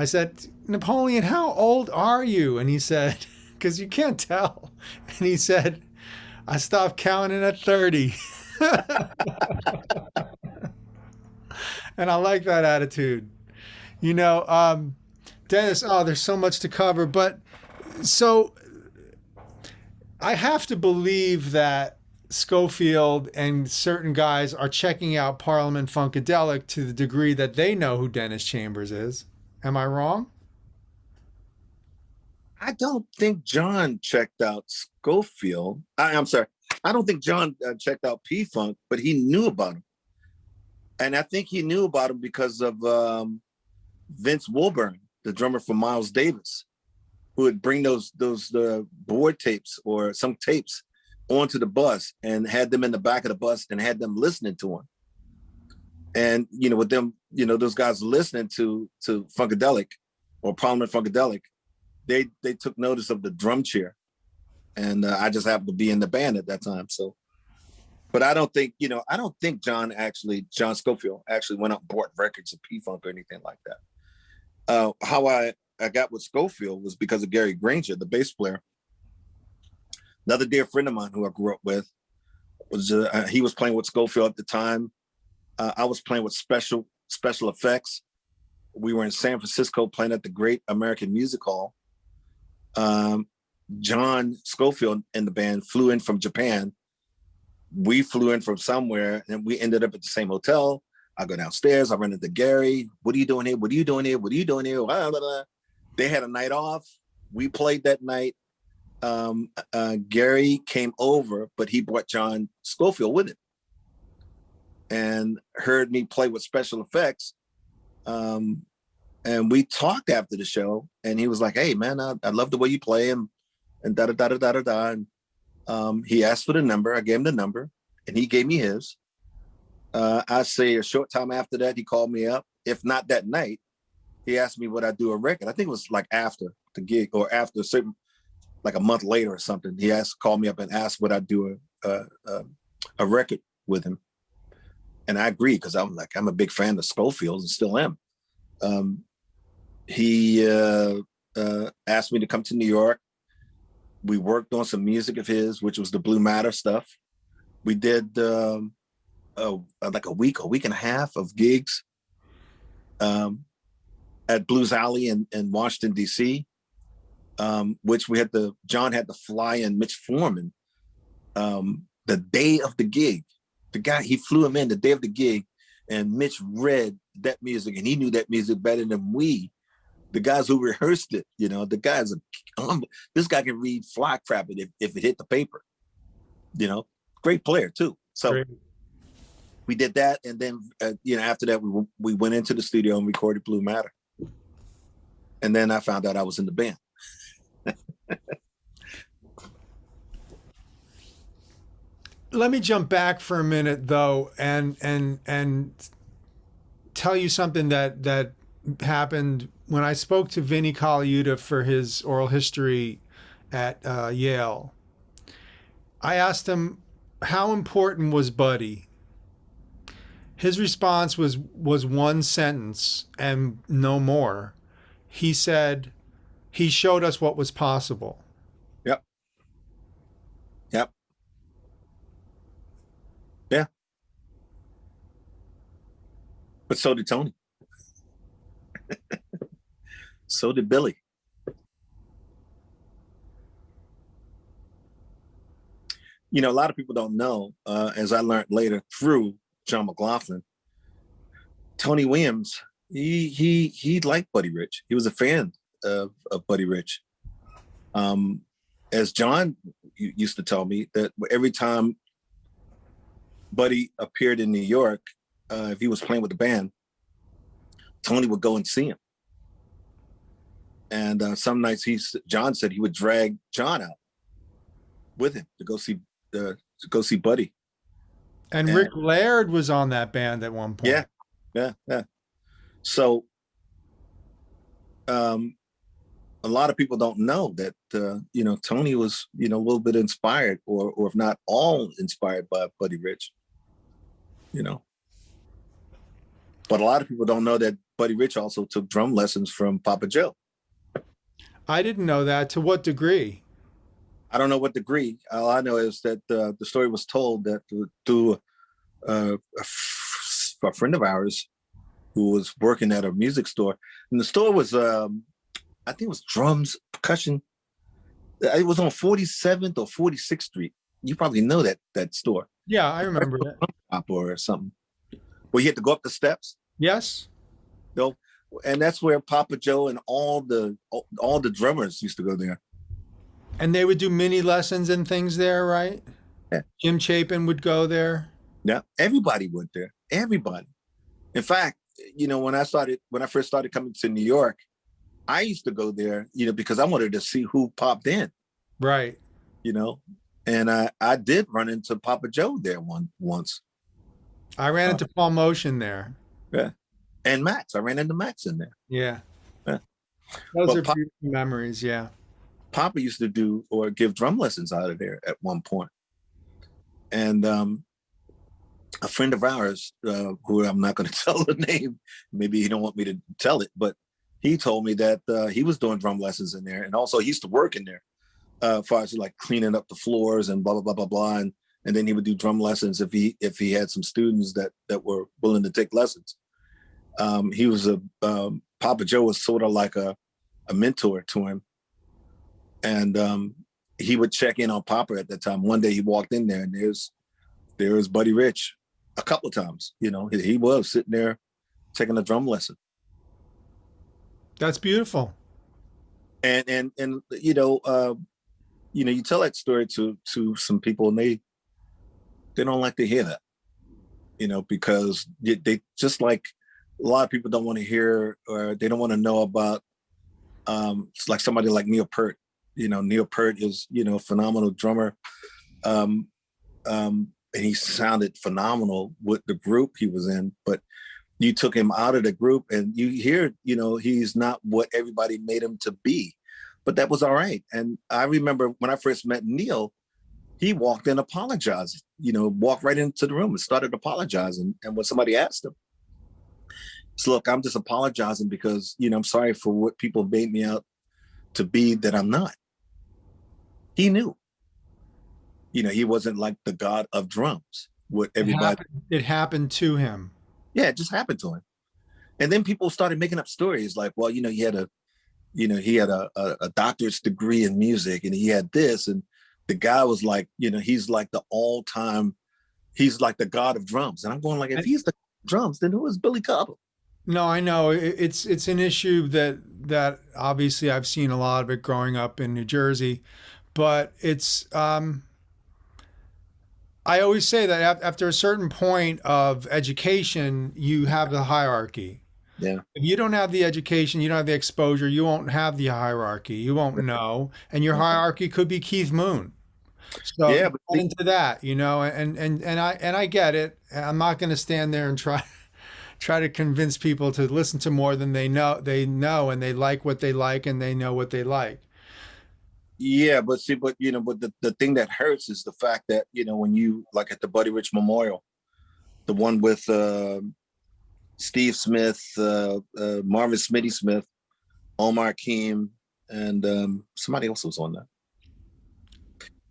said, Napoleon, how old are you? And he said, because you can't tell. And he said, I stopped counting at 30. And I like that attitude. Dennis, there's so much to cover, but so I have to believe that Scofield and certain guys are checking out Parliament Funkadelic to the degree that they know who Dennis Chambers is. Am I wrong? I don't think John checked out Scofield. I'm sorry. I don't think John checked out P-Funk, but he knew about him. And I think he knew about him because of Vince Wilburn, the drummer for Miles Davis, who would bring those board tapes or some tapes onto the bus and had them in the back of the bus and had them listening to him. And, with them, those guys listening to Funkadelic or Parliament Funkadelic, they took notice of the drum chair. And I just happened to be in the band at that time. So, but I don't think John Scofield actually went out and bought records of P-Funk or anything like that. How I got with Scofield was because of Gary Granger, the bass player. Another dear friend of mine who I grew up with he was playing with Scofield at the time. I was playing with special effects. We were in San Francisco playing at the Great American Music Hall. John Scofield and the band flew in from Japan. We flew in from somewhere, and we ended up at the same hotel. I go downstairs. I run into Gary. What are you doing here? What are you doing here? What are you doing here? Blah, blah, blah. They had a night off. We played that night. Gary came over, but he brought John Scofield with him and heard me play with special effects. And we talked after the show, and he was like, hey, man, I love the way you play him, and da-da-da-da-da-da. And he asked for the number. I gave him the number, and he gave me his. I say a short time after that, he called me up. If not that night, he asked me would I do a record. I think it was like after the gig or after a certain, like a month later or something. He called me up and asked would I do a record with him. And I agreed because I'm a big fan of Scofield and still am. He asked me to come to New York. We worked on some music of his, which was the Blue Matter stuff. We did like a week and a half of gigs at Blues Alley in Washington, D.C., which John had to fly in Mitch Foreman the day of the gig. The guy, he flew him in the day of the gig, and Mitch read that music, and he knew that music better than the guys who rehearsed it. The guys, this guy can read fly crap if it hit the paper. Great player too. So great. We did that, and then after that we went into the studio and recorded Blue Matter, and then I found out I was in the band. Let me jump back for a minute though, and tell you something that happened when I spoke to Vinnie Colaiuta for his oral history at Yale. I asked him, how important was Buddy? His response was one sentence and no more. He said, he showed us what was possible. Yep. Yeah. But so did Tony. So did Billy. You know, a lot of people don't know, as I learned later through John McLaughlin, Tony Williams, he liked Buddy Rich. He was a fan of Buddy Rich. As John used to tell me, that every time Buddy appeared in New York, if he was playing with the band, Tony would go and see him. And some nights John said he would drag John out with him to go see Buddy. And Rick Laird was on that band at one point. Yeah. So a lot of people don't know that Tony was a little bit inspired, or if not all inspired by Buddy Rich. But a lot of people don't know that Buddy Rich also took drum lessons from Papa Joe. I didn't know that. To what degree? I don't know what degree. All I know is that the story was told that through a friend of ours who was working at a music store. And the store was, I think it was drums, percussion. It was on 47th or 46th Street. You probably know that store. Yeah, I remember that. Or something. Where you had to go up the steps. Yes. No, and that's where Papa Joe and all the drummers used to go there. And they would do mini lessons and things there, right? Yeah. Jim Chapin would go there. Yeah, everybody went there. Everybody. In fact, when I first started coming to New York, I used to go there, because I wanted to see who popped in. Right. And I did run into Papa Joe there once. I ran into Paul Motion there. Yeah. And Max. I ran into Max in there. Yeah. Yeah. Those are beautiful memories, yeah. Papa used to do or give drum lessons out of there at one point. And a friend of ours, who I'm not going to tell the name, maybe he don't want me to tell it, but he told me that he was doing drum lessons in there. And also he used to work in there as far as like cleaning up the floors and blah, blah, blah, blah, blah. And then he would do drum lessons if he had some students that were willing to take lessons. He was Papa Joe was sort of like a mentor to him. And he would check in on Papa at that time. One day he walked in there and there was Buddy Rich a couple of times. He was sitting there taking a drum lesson. That's beautiful. And you tell that story to some people and they don't like to hear that, because they just like a lot of people don't want to hear, or they don't want to know about it's like somebody like Neil Peart. Neil Peart is, a phenomenal drummer. And he sounded phenomenal with the group he was in, but you took him out of the group and you hear, he's not what everybody made him to be, but that was all right. And I remember when I first met Neil, he walked in apologizing, walked right into the room and started apologizing. And when somebody asked him, so look, I'm just apologizing because, I'm sorry for what people made me out to be that I'm not. He knew, he wasn't like the god of drums. What everybody. It happened to him. Yeah, it just happened to him. And then people started making up stories like, well, he had a doctorate degree in music and he had this, and the guy was like, he's like the all-time, he's like the god of drums. And I'm going like, if he's the drums, then who is Billy Cobham? No, I know it's an issue that obviously I've seen a lot of it growing up in New Jersey, but it's I always say that after a certain point of education, you have the hierarchy. Yeah. If you don't have the education, you don't have the exposure, you won't have the hierarchy. You won't know, and your hierarchy could be Keith Moon. So yeah, but into that, and I get it. I'm not going to stand there and try to convince people to listen to more than they know, and they like what they like and they know what they like. Yeah, but the thing that hurts is the fact that, when you like at the Buddy Rich Memorial, the one with Steve Smith, Marvin Smitty Smith, Omar Keem, and somebody else was on that.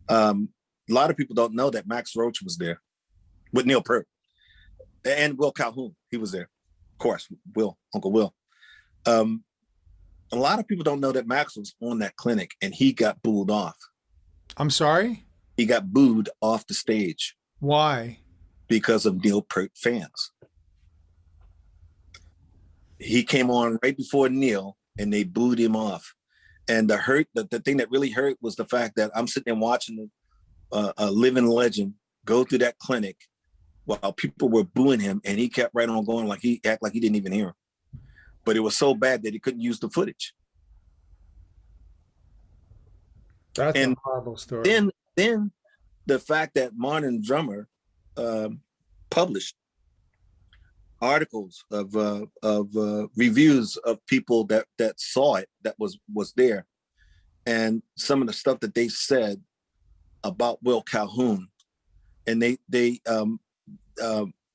A lot of people don't know that Max Roach was there with Neil Peart and Will Calhoun. He was there. course, Uncle Will. A lot of people don't know that Max was on that clinic and he got booed off. I'm sorry? He got booed off the stage. Why? Because of Neil Peart fans. He came on right before Neil and they booed him off. And the thing that really hurt was the fact that I'm sitting and watching a living legend go through that clinic while people were booing him, and he kept right on going, like he acted like he didn't even hear him. But it was so bad that he couldn't use the footage. That's a horrible story. Then the fact that Modern Drummer published articles of reviews of people that saw it, that was there, and some of the stuff that they said about Will Calhoun, and they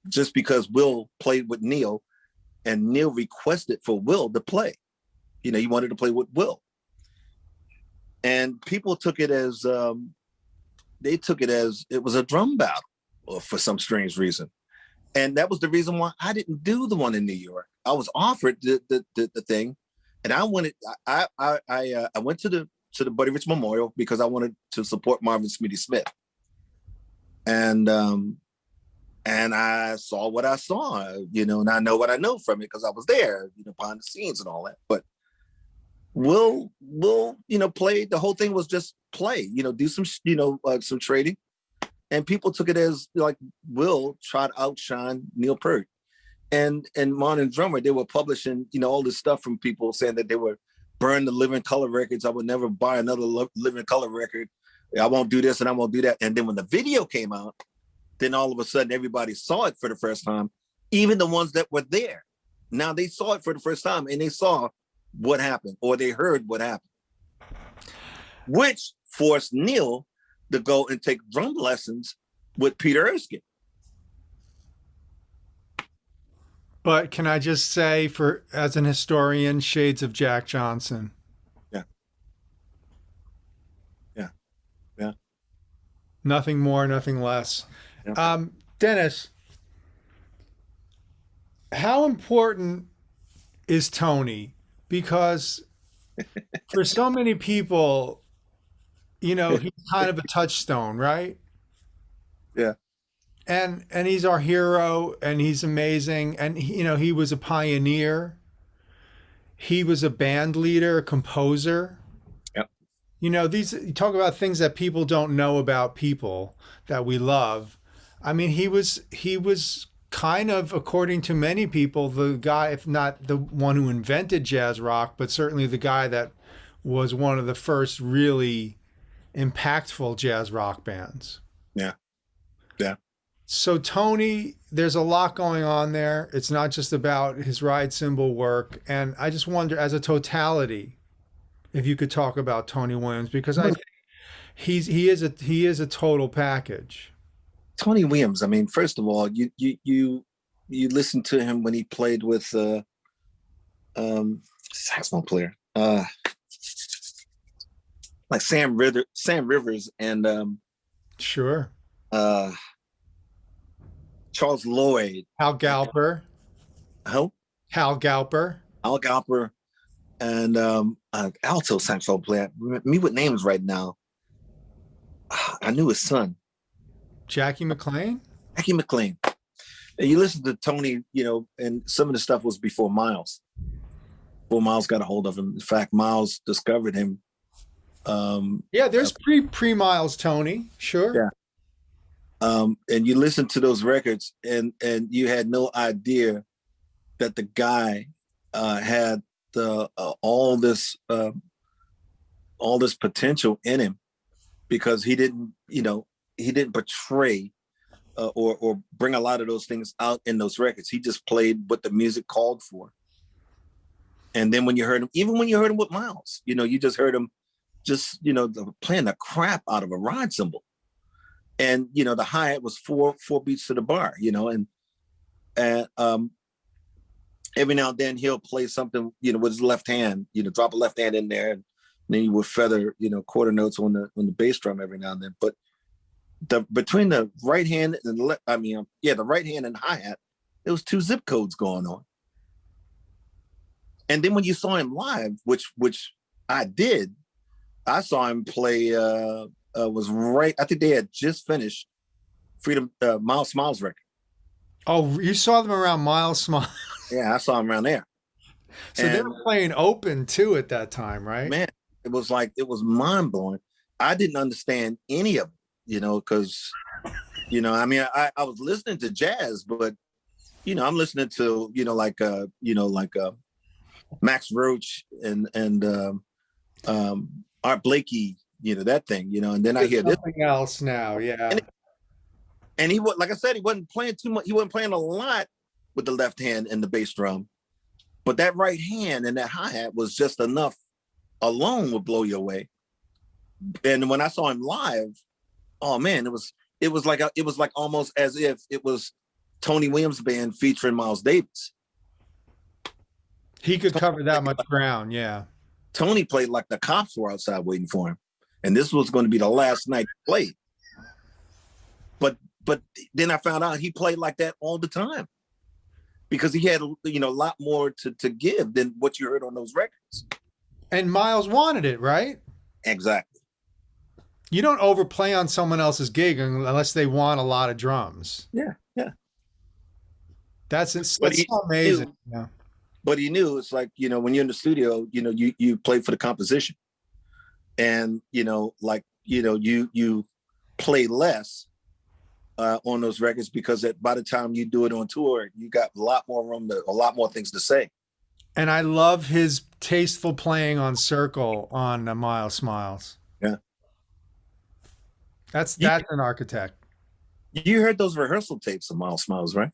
just because Will played with Neil, and Neil requested for Will to play, he wanted to play with Will, and people took it as it was a drum battle for some strange reason. And that was the reason why I didn't do the one in New York. I was offered the thing, and I went to the Buddy Rich Memorial because I wanted to support Marvin Smitty Smith. And I saw what I saw, and I know what I know from it because I was there, behind the scenes and all that. But Will played. The whole thing was just play, do some, some trading. And people took it as like Will tried to outshine Neil Peart. And Modern Drummer, they were publishing, all this stuff from people saying that they would burn the Living Color records. I would never buy another Living Color record. I won't do this and I won't do that. And then when the video came out, then all of a sudden everybody saw it for the first time, even the ones that were there. Now they saw it for the first time and they saw what happened, or they heard what happened, which forced Neil to go and take drum lessons with Peter Erskine. But can I just say, as an historian, shades of Jack Johnson. Yeah. Nothing more, nothing less. Yeah. Dennis, how important is Tony? Because for so many people, he's kind of a touchstone, right? Yeah. And he's our hero, and he's amazing. And he was a pioneer. He was a band leader, a composer. Yep. You talk about things that people don't know about people that we love. I mean, he was kind of, according to many people, the guy, if not the one who invented jazz rock, but certainly the guy that was one of the first really impactful jazz rock bands. Yeah. So Tony, there's a lot going on there. It's not just about his ride cymbal work. And I just wonder, as a totality, if you could talk about Tony Williams, because I think he is a total package. Tony Williams, I mean, first of all, you listen to him when he played with saxophone player, like Sam Rivers and sure. Charles Lloyd. Hal Galper. Who? Hal Galper. Al Galper and alto saxophone player. Me with names right now. I knew his son. Jackie McLean? Jackie McLean. And you listen to Tony, and some of the stuff was before Miles. Before Miles got a hold of him. In fact, Miles discovered him. There's pre-Miles Tony, sure. Yeah. And you listen to those records and you had no idea that the guy had all this potential in him, because he didn't portray or bring a lot of those things out in those records. He just played what the music called for. And then when you heard him, even when you heard him with Miles, you just heard him playing the crap out of a ride cymbal. And, the hi-hat was four beats to the bar, and every now and then he'll play something, with his left hand, drop a left hand in there, and then he would feather, quarter notes on the bass drum every now and then. But between the right hand and the right hand and hi-hat, there was two zip codes going on. And then when you saw him live, which I did, I saw him play. Was right. I think they had just finished Freedom Miles Smiles record. Oh, you saw them around Miles Smile. Yeah, I saw him around there. So they And were playing open too at that time, right? man, it was mind blowing. I didn't understand any of it, because, I mean, I was listening to jazz, but, I'm listening to, Max Roach and Art Blakey, that thing, and then I hear this something else now, yeah. And he was, like I said, he wasn't playing too much. He wasn't playing a lot with the left hand and the bass drum, but that right hand and that hi-hat was just enough alone would blow you away. And when I saw him live, oh man, it was like almost as if it was Tony Williams' band featuring Miles Davis. He could cover that much ground, yeah. Tony played like the cops were outside waiting for him, and this was going to be the last night he played. But then I found out he played like that all the time because he had a lot more to give than what you heard on those records. And Miles wanted it, right? Exactly. You don't overplay on someone else's gig unless they want a lot of drums. Yeah. That's so amazing. Yeah. But he knew it's like, when you're in the studio, you play for the composition. And, you play less on those records because by the time you do it on tour, you got a lot more room, a lot more things to say. And I love his tasteful playing on Circle on Miles Smiles. Yeah. That's an architect. You heard those rehearsal tapes of Miles Smiles, right?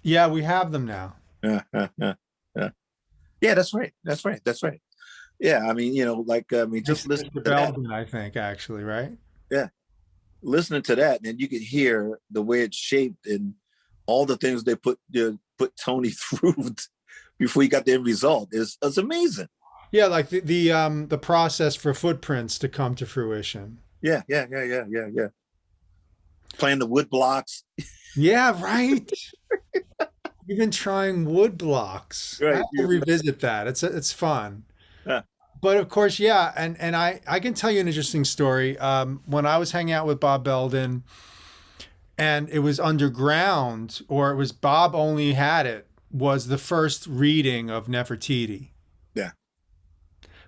Yeah, we have them now. Yeah. Yeah, that's right. Yeah, I mean, just listen to Belden, that. I think, actually, right? Yeah. Listening to that, and you could hear the way it's shaped and all the things they put Tony through before he got the end result is amazing. Yeah, like the process for Footprints to come to fruition. Yeah. Playing the wood blocks. Yeah, right. Even trying wood blocks. Right. I have to revisit that. It's fun. Yeah. But of course, yeah, and I can tell you an interesting story. When I was hanging out with Bob Belden, and it was underground, or it was Bob only had it, was the first reading of Nefertiti. Yeah.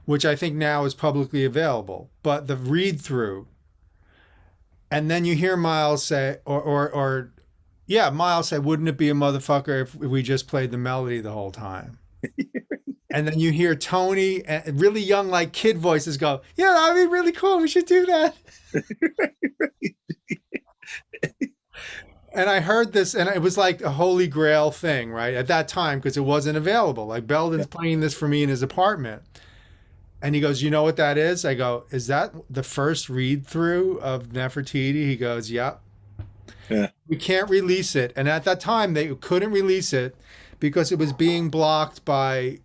Which I think now is publicly available. But the read through, and then you hear Miles say, Miles said, wouldn't it be a motherfucker if we just played the melody the whole time? And then you hear Tony, and really young, like kid voices go, yeah, that'd be really cool. We should do that. And I heard this, and it was like a holy grail thing, right? At that time, because it wasn't available. Like Belden's playing this for me in his apartment. And he goes, you know what that is? I go, is that the first read through of Nefertiti? He goes, yep. Yeah. We can't release it. And at that time, they couldn't release it because it was being blocked by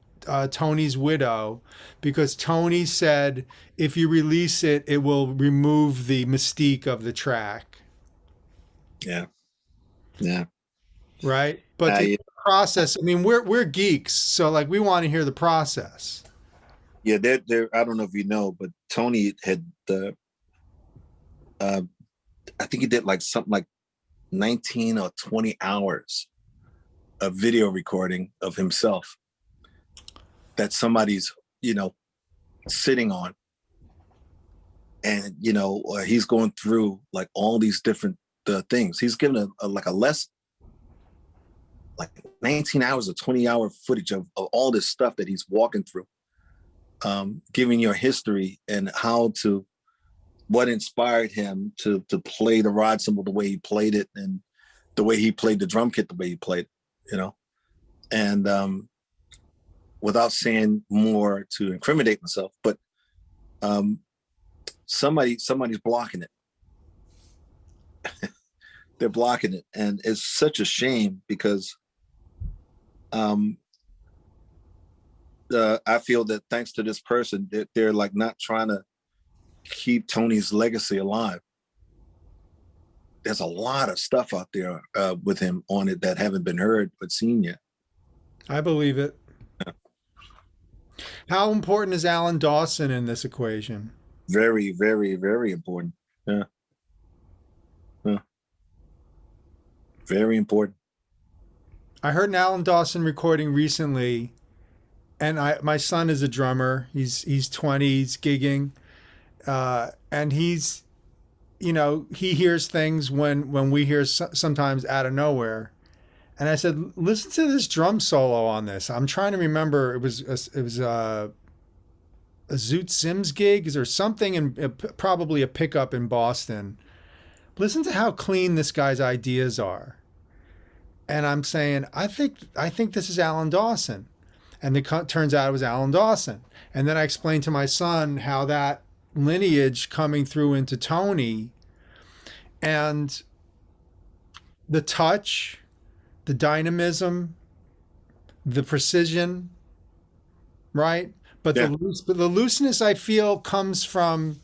Tony's widow, because Tony said, if you release it, it will remove the mystique of the track. Yeah. Right? But the process, I mean, we're geeks, so like we want to hear the process. Yeah, they're I don't know if you know, but Tony had I think he did like something like 19 or 20 hours of video recording of himself that somebody's, sitting on. And, he's going through like all these different things. He's given a lesson, like 19 hours or 20-hour footage of all this stuff that he's walking through, giving your history and what inspired him to play the rod cymbal the way he played it, and the way he played the drum kit the way he played it, and without saying more to incriminate myself, but somebody's blocking it. They're blocking it, and it's such a shame because I feel that thanks to this person, they're like not trying to keep Tony's legacy alive. There's a lot of stuff out there with him on it that haven't been heard but seen yet. I believe it. How important is Alan Dawson in this equation? Very, very, very important. Yeah. Yeah. Very important. I heard an Alan Dawson recording recently, and my son is a drummer. He's 20, he's gigging, and he's he hears things when we hear sometimes out of nowhere. And I said, listen to this drum solo on this. I'm trying to remember. It was a Zoot Sims gig or something, and probably a pickup in Boston. Listen to how clean this guy's ideas are. And I'm saying, I think this is Alan Dawson. And it turns out it was Alan Dawson. And then I explained to my son how that lineage coming through into Tony and the touch, the dynamism, the precision, right? But Yeah. the looseness I feel comes from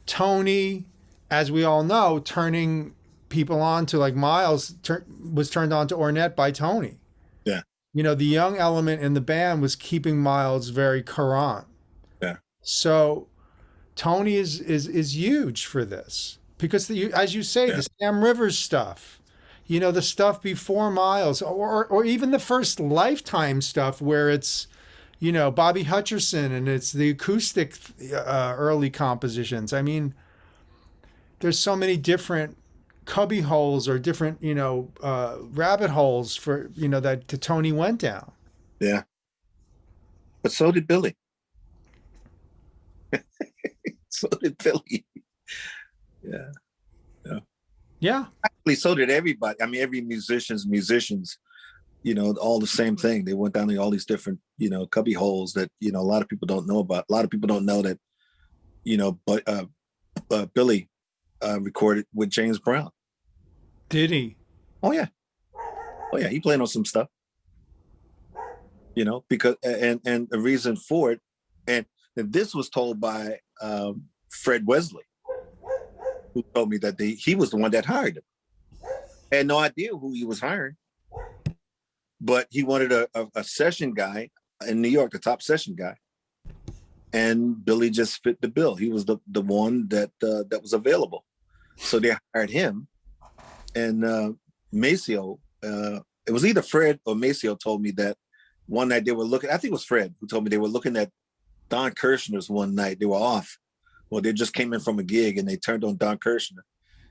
Tony, as we all know, turning people on to like Miles was turned on to Ornette by Tony. Yeah. The young element in the band was keeping Miles very current. Yeah. So Tony is huge for this because as you say, Yeah. the Sam Rivers stuff, the stuff before Miles, or even the first Lifetime stuff where it's Bobby Hutcherson and it's the acoustic early compositions. I mean, there's so many different cubby holes or different rabbit holes for that Tony went down. Yeah. But so did Billy. So did Billy. Yeah. Yeah. Yeah. Actually, so did everybody. I mean, every musicians, all the same thing. They went down to all these different, cubby holes that, a lot of people don't know about. A lot of people don't know that, but Billy recorded with James Brown. Did he? Oh yeah. Oh yeah. He played on some stuff, because, and the reason for it. And this was told by Fred Wesley, who told me that he was the one that hired him. I had no idea who he was hiring, but he wanted a session guy in New York, the top session guy. And Billy just fit the bill. He was the one that was available. So they hired him. And Maceo, it was either Fred or Maceo told me that one night they were looking, I think it was Fred who told me they were looking at Don Kirshner's one night. They were off. Well, they just came in from a gig and they turned on Don Kirshner.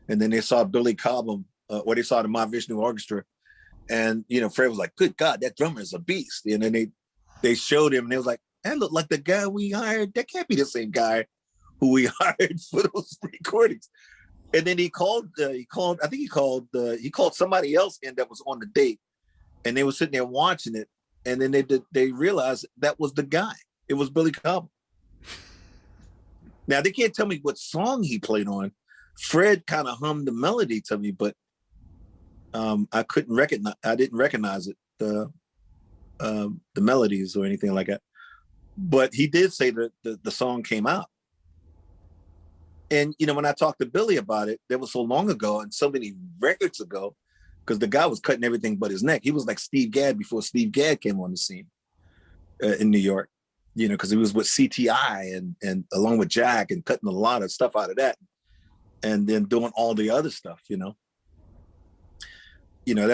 And then they saw Billy Cobham, or they saw the Mahavishnu Orchestra. And, Fred was like, good God, that drummer is a beast. And then they showed him and they was like, that looked like the guy we hired. That can't be the same guy who we hired for those recordings. And then he called somebody else in that was on the date, and they were sitting there watching it. And then they realized that was the guy. It was Billy Cobham. Now they can't tell me what song he played on. Fred kind of hummed the melody to me, but I didn't recognize it, the melodies or anything like that. But he did say that the song came out. And, when I talked to Billy about it, that was so long ago and so many records ago, because the guy was cutting everything but his neck. He was like Steve Gadd before Steve Gadd came on the scene in New York, because he was with CTI and along with Jack and cutting a lot of stuff out of that. And then doing all the other stuff, that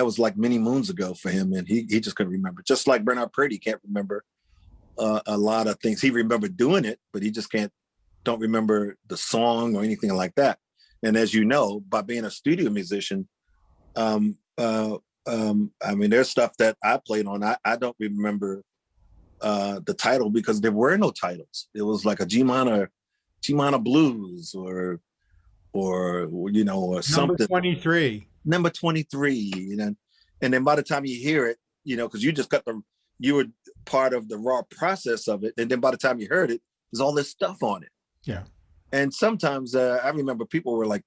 was like many moons ago for him. And he just couldn't remember. Just like Bernard Purdy can't remember a lot of things. He remembered doing it, but he just don't remember the song or anything like that. And as you know, by being a studio musician, I mean, there's stuff that I played on. I don't remember the title because there were no titles. It was like a G minor blues or something. Number 23. Number 23, and then by the time you hear it, because you were part of the raw process of it. And then by the time you heard it, there's all this stuff on it. Yeah. And sometimes I remember people were like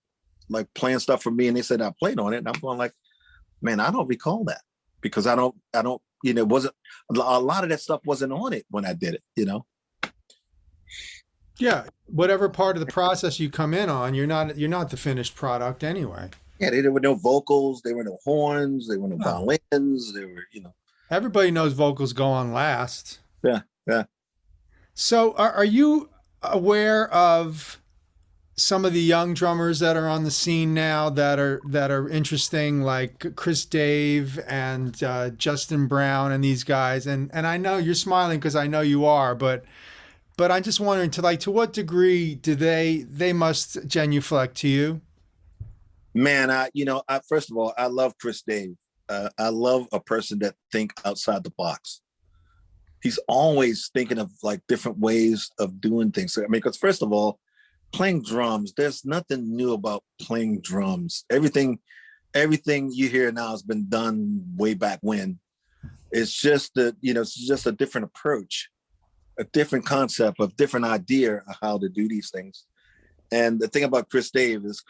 playing stuff for me and they said I played on it. And I'm going like, man, I don't recall that because I don't, it wasn't, a lot of that stuff wasn't on it when I did it, Yeah. Whatever part of the process you come in on, you're not the finished product anyway. Yeah. There were no vocals. There were no horns. There were no violins. There were, Everybody knows vocals go on last. Yeah. Yeah. So are you aware of some of the young drummers that are on the scene now that are interesting, like Chris Dave and Justin Brown and these guys? And I know you're smiling because I know you are, but I'm just wondering to what degree do they must genuflect to you? Man, I first of all, I love Chris Dave. I love a person that think outside the box. He's always thinking of like different ways of doing things. So, I mean, because first of all, playing drums, there's nothing new about playing drums. Everything you hear now has been done way back when. It's just it's just a different approach, a different concept, a different idea of how to do these things. And the thing about Chris Dave is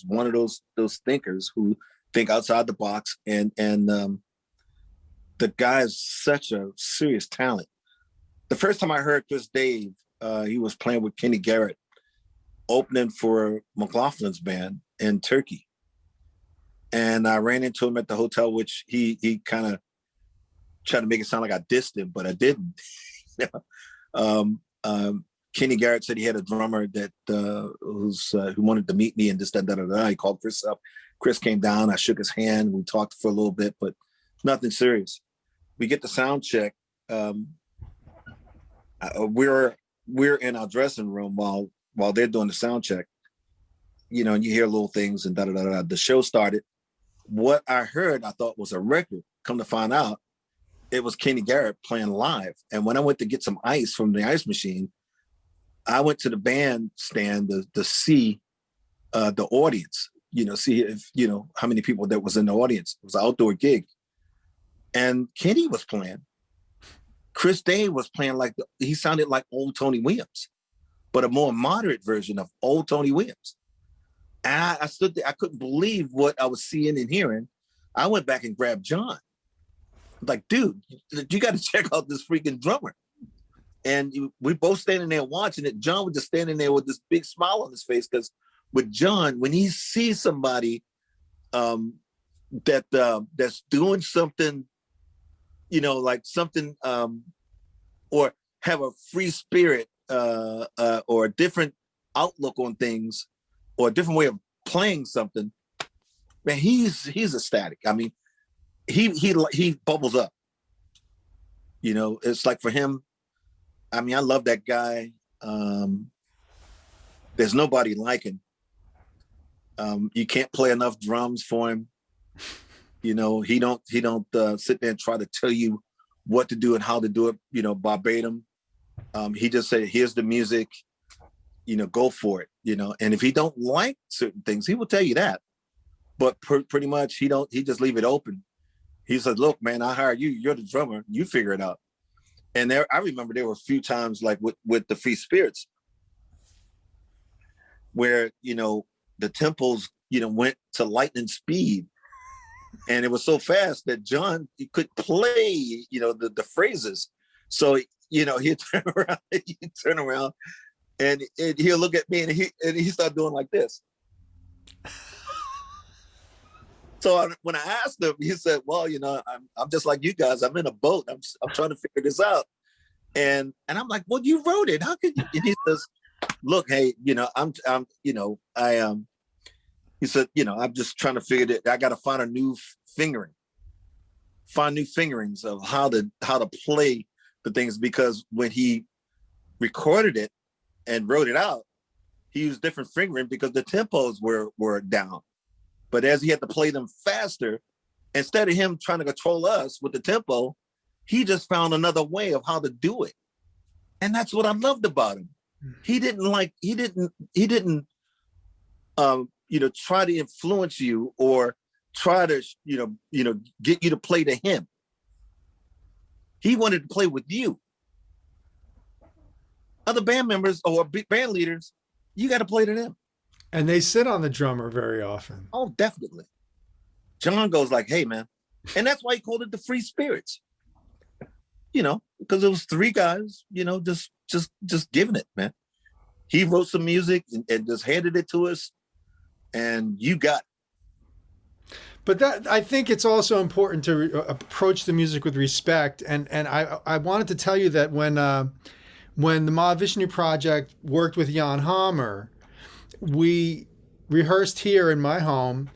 one of those thinkers who think outside the box, and the guy is such a serious talent. The first time I heard Chris Dave, he was playing with Kenny Garrett, opening for McLaughlin's band in Turkey. And I ran into him at the hotel, which he kind of tried to make it sound like I dissed him, but I didn't. Kenny Garrett said he had a drummer that who wanted to meet me and this, that, that. He called Chris up. Chris came down. I shook his hand. We talked for a little bit, but nothing serious. We get the sound check. We're in our dressing room while they're doing the sound check. And you hear little things and da da da da. The show started. What I heard, I thought was a record. Come to find out, it was Kenny Garrett playing live. And when I went to get some ice from the ice machine, I went to the bandstand to see the audience, see if, how many people that was in the audience. It was an outdoor gig. And Kenny was playing. Chris Dave was playing he sounded like old Tony Williams, but a more moderate version of old Tony Williams. And I stood there, I couldn't believe what I was seeing and hearing. I went back and grabbed John. Like, dude, you got to check out this freaking drummer. And we both standing there watching it. John was just standing there with this big smile on his face, because with John, when he sees somebody that's doing something, like something, or have a free spirit or a different outlook on things, or a different way of playing something, man, he's ecstatic. I mean, he bubbles up. It's like for him. I mean, I love that guy. There's nobody like him. You can't play enough drums for him. He don't sit there and try to tell you what to do and how to do it, verbatim. He just said, here's the music, go for it, and if he don't like certain things, he will tell you that. But pretty much he just leave it open. He said, look, man, I hired you. You're the drummer. You figure it out. And I remember there were a few times like with the Free Spirits where, the tempos, went to lightning speed. And it was so fast that John, he could play, the phrases. So, he'd turn around and he'll look at me and he started doing like this. So when I asked him, he said, well, I'm just like you guys. I'm in a boat. I'm trying to figure this out. And I'm like, well, you wrote it. How could you? And he says, look, hey, he said, I'm just trying to figure it. I got to find a new fingerings of how to play the things, because when he recorded it and wrote it out, he used different fingering because the tempos were down. But as he had to play them faster, instead of him trying to control us with the tempo, he just found another way of how to do it. And that's what I loved about him. He didn't try to influence you or try to, get you to play to him. He wanted to play with you. Other band members or band leaders, you got to play to them. And they sit on the drummer very often. Oh, definitely. John goes like, hey, man. And that's why he called it the Free Spirits. Because it was three guys, just giving it, man. He wrote some music and just handed it to us, and you got it. But I think it's also important to approach the music with respect. And I wanted to tell you that when when the Mahavishnu Project worked with Jan Hammer, we rehearsed here in my home,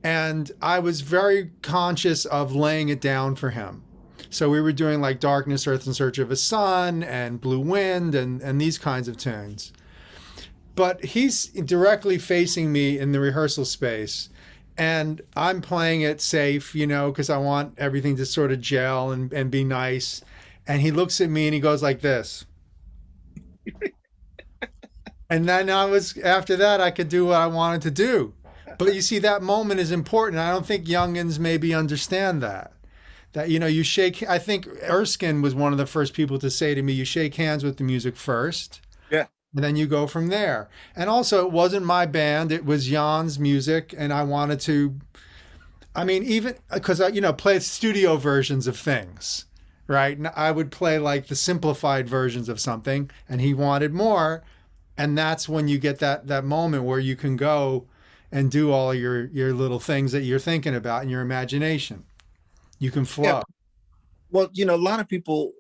and I was very conscious of laying it down for him. So we were doing like Darkness, Earth in Search of a Sun and Blue Wind and these kinds of tunes. But he's directly facing me in the rehearsal space, and I'm playing it safe, because I want everything to sort of gel and be nice. And he looks at me and he goes like this. And then after that, I could do what I wanted to do. But you see, that moment is important. I don't think youngins maybe understand that. That, you shake, I think Erskine was one of the first people to say to me, you shake hands with the music first. Yeah. And then you go from there. And also, it wasn't my band, it was Jan's music. And I wanted to, even because I, play studio versions of things, right? And I would play like the simplified versions of something, and he wanted more. And that's when you get that moment where you can go and do all your little things that you're thinking about in your imagination. You can flow. Yeah. Well, a lot of people,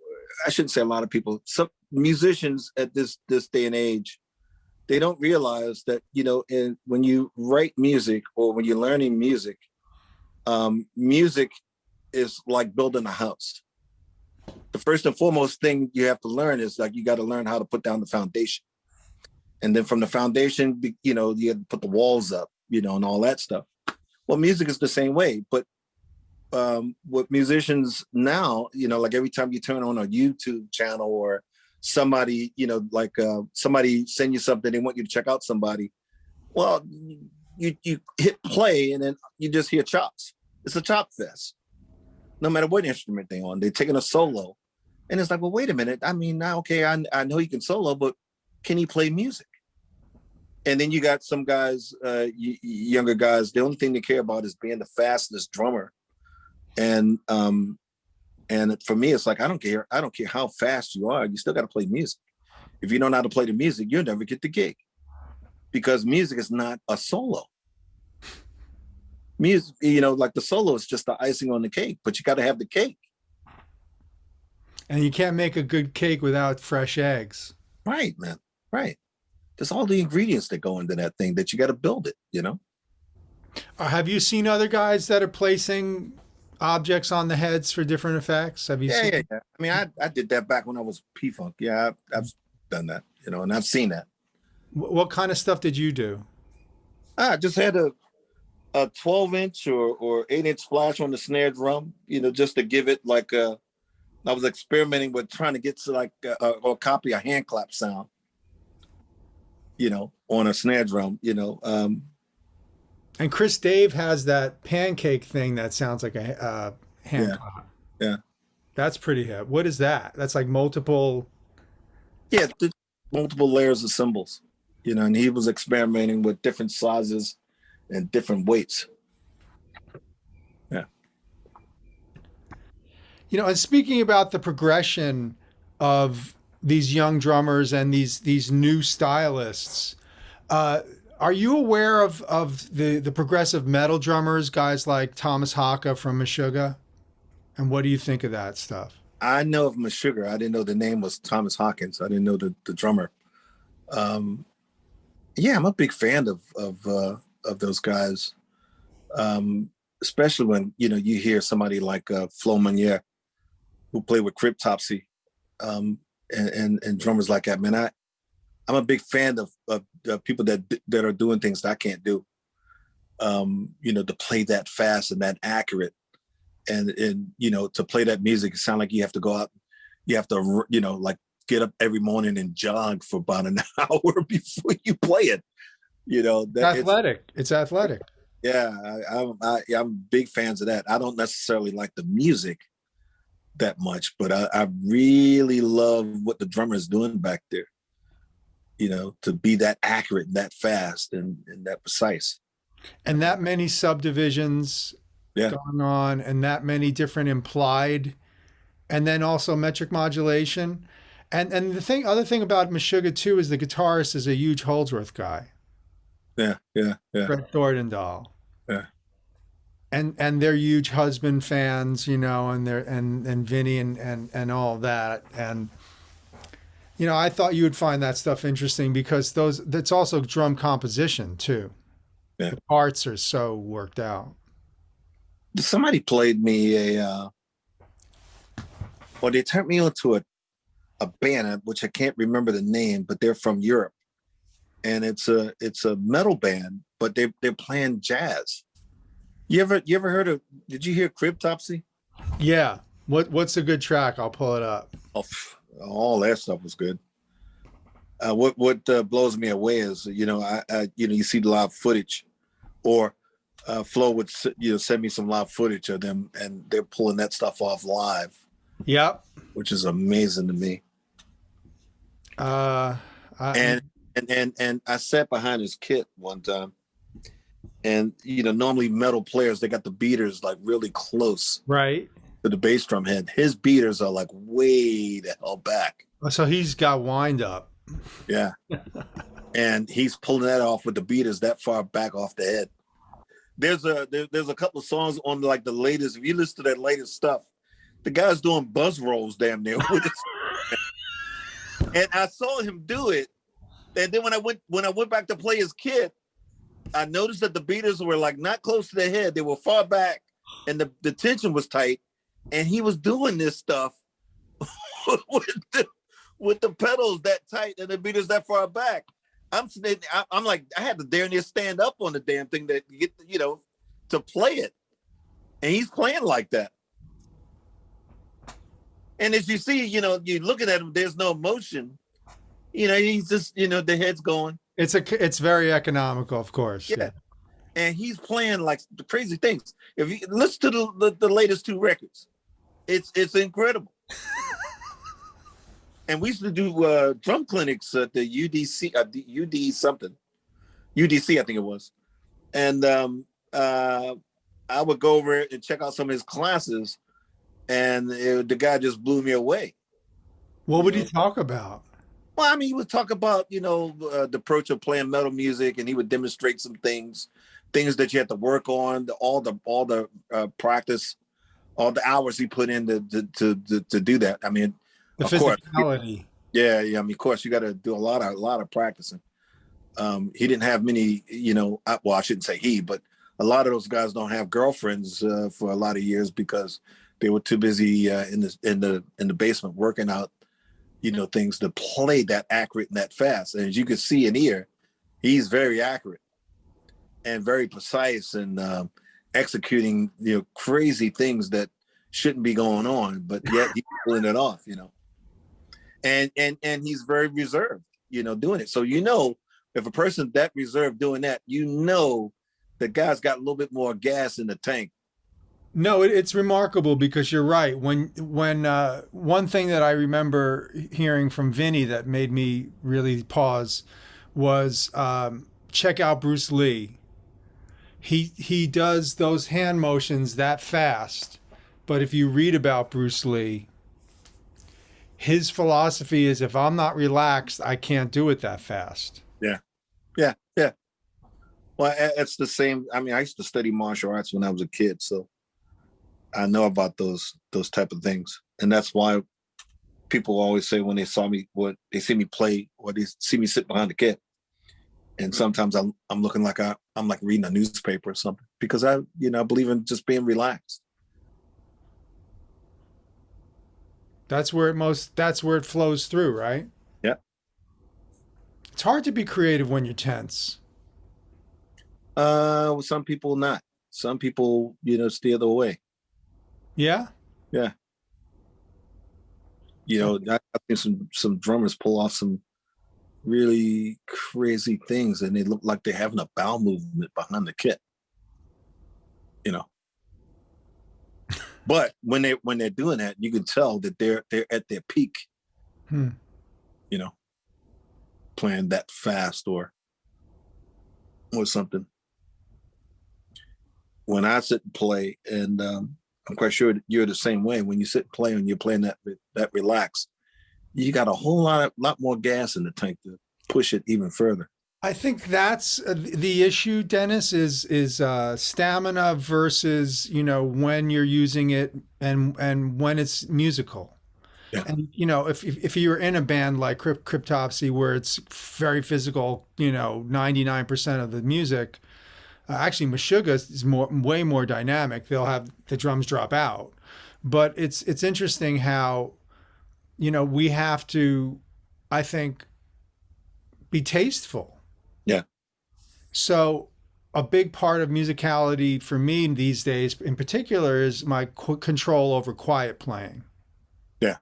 I shouldn't say a lot of people, some musicians at this day and age, they don't realize that, when you write music or when you're learning music, music is like building a house. The first and foremost thing you have to learn is like, you got to learn how to put down the foundation. And then from the foundation, you have to put the walls up, and all that stuff. Well, music is the same way, but with musicians now, like every time you turn on a YouTube channel or somebody, somebody send you something, they want you to check out somebody. Well, you hit play and then you just hear chops. It's a chop fest. No matter what instrument they're on, they're taking a solo. And it's like, well, wait a minute. I know he can solo, but can he play music? And then you got some guys, younger guys, the only thing they care about is being the fastest drummer. And for me, it's like, I don't care how fast you are. You still got to play music. If you don't know how to play the music, you'll never get the gig, because music is not a solo. Music, like the solo is just the icing on the cake, but you got to have the cake. And you can't make a good cake without fresh eggs. Right, man. Right. There's all the ingredients that go into that thing that you got to build it, Have you seen other guys that are placing objects on the heads for different effects? Have you seen? Yeah. I did that back when I was P-Funk. Yeah, I've done that, and I've seen that. What kind of stuff did you do? I just had a 12-inch or 8-inch splash on the snare drum, just to give it like I was experimenting with trying to get to like or copy a hand clap sound, on a snare drum, And Chris Dave has that pancake thing that sounds like a hand clap. Yeah. That's pretty hip. What is that? That's like multiple. Yeah, multiple layers of cymbals, and he was experimenting with different sizes and different weights. Yeah. And speaking about the progression of these young drummers and these new stylists, are you aware of the progressive metal drummers, guys like Thomas Haka from Meshuggah? And what do you think of that stuff? I know of Meshuggah. I didn't know the name was Thomas Hawkins. I didn't know the drummer. Yeah, I'm a big fan of those guys, especially when you hear somebody like Flo Meunier, who played with Cryptopsy, and drummers like that. Man, I'm a big fan of people that are doing things that I can't do. To play that fast and that accurate, and to play that music, it sounds like you have to go out, you have to like get up every morning and jog for about an hour before you play it. Athletic. It's athletic. Yeah, I'm big fans of that. I don't necessarily like the music that much, but I really love what the drummer is doing back there. To be that accurate, and that fast, and that precise. And that many subdivisions going on, and that many different implied, and then also metric modulation. And the other thing about Meshuggah too is the guitarist is a huge Holdsworth guy. Yeah. Brett Thorndahl. Yeah. And they're huge Husband fans, and they're and Vinny and all that. And You know, I thought you would find that stuff interesting because that's also drum composition too. Yeah. The parts are so worked out. Somebody played me they turned me on to a band, which I can't remember the name, but they're from Europe. And it's a metal band, but they're playing jazz. You ever heard of, did you hear Cryptopsy? Yeah. What's a good track? I'll pull it up. Oh, all that stuff was good. What blows me away is, I you see the live footage, or Flo would send me some live footage of them, and they're pulling that stuff off live. Yep. Which is amazing to me. And I sat behind his kit one time, and normally metal players, they got the beaters like really close, right, to the bass drum head. His beaters are like way the hell back. So he's got wind up. Yeah. And he's pulling that off with the beaters that far back off the head. There's a couple of songs on like the latest. If you listen to that latest stuff, the guy's doing buzz rolls damn near with it. And I saw him do it. And then when I went back to play his kit, I noticed that the beaters were like not close to the head. They were far back, and the tension was tight. And he was doing this stuff with the pedals that tight and the beaters that far back. I'm like, I had to damn near stand up on the damn thing to get to play it. And he's playing like that. And as you see, you're looking at him, there's no motion. He's just, the head's going. It's very economical, of course. Yeah. And he's playing like the crazy things. If you listen to the latest two records, it's incredible. And we used to do drum clinics at the UDC, UDC, I think it was. And I would go over and check out some of his classes, and the guy just blew me away. What would he talk about? Well, I mean, he would talk about, the approach of playing metal music, and he would demonstrate some things that you have to work on, all the practice, all the hours he put in to do that. I mean, the physicality. Yeah. I mean, of course, you got to do a lot of practicing. He didn't have many, I shouldn't say he, but a lot of those guys don't have girlfriends for a lot of years because they were too busy in the basement working out, things to play that accurate and that fast. And as you can see and hear, he's very accurate and very precise and executing, crazy things that shouldn't be going on, but yet he's pulling it off, and he's very reserved, doing it. So, if a person that reserved doing that, the guy's got a little bit more gas in the tank. No, it's remarkable because you're right. When one thing that I remember hearing from Vinny that made me really pause was check out Bruce Lee. He does those hand motions that fast, but if you read about Bruce Lee, his philosophy is if I'm not relaxed, I can't do it that fast. Yeah. Well, it's the same. I mean, I used to study martial arts when I was a kid, so I know about those type of things, and that's why people always say when they they see me play, or they see me sit behind the kit, and sometimes I'm looking like I'm like reading a newspaper or something, because I believe in just being relaxed. That's where it flows through, right? Yeah. It's hard to be creative when you're tense. Some people not. Some people, steer the way. Yeah. Yeah. I've seen some drummers pull off some really crazy things, and they look like they're having a bowel movement behind the kit. But when they're doing that, you can tell that they're at their peak. Playing that fast or something. When I sit and play, and I'm quite sure you're the same way. When you sit and play and you're playing that relaxed, you got a whole lot more gas in the tank to push it even further. I think that's the issue, Dennis, is stamina versus when you're using it and when it's musical. Yeah. And if you're in a band like Cryptopsy, where it's very physical, 99% of the music, actually Meshuggah is way more dynamic. They'll have the drums drop out, but it's interesting how we have to, I think, be tasteful. Yeah. So a big part of musicality for me these days, in particular, is my control over quiet playing. Yeah.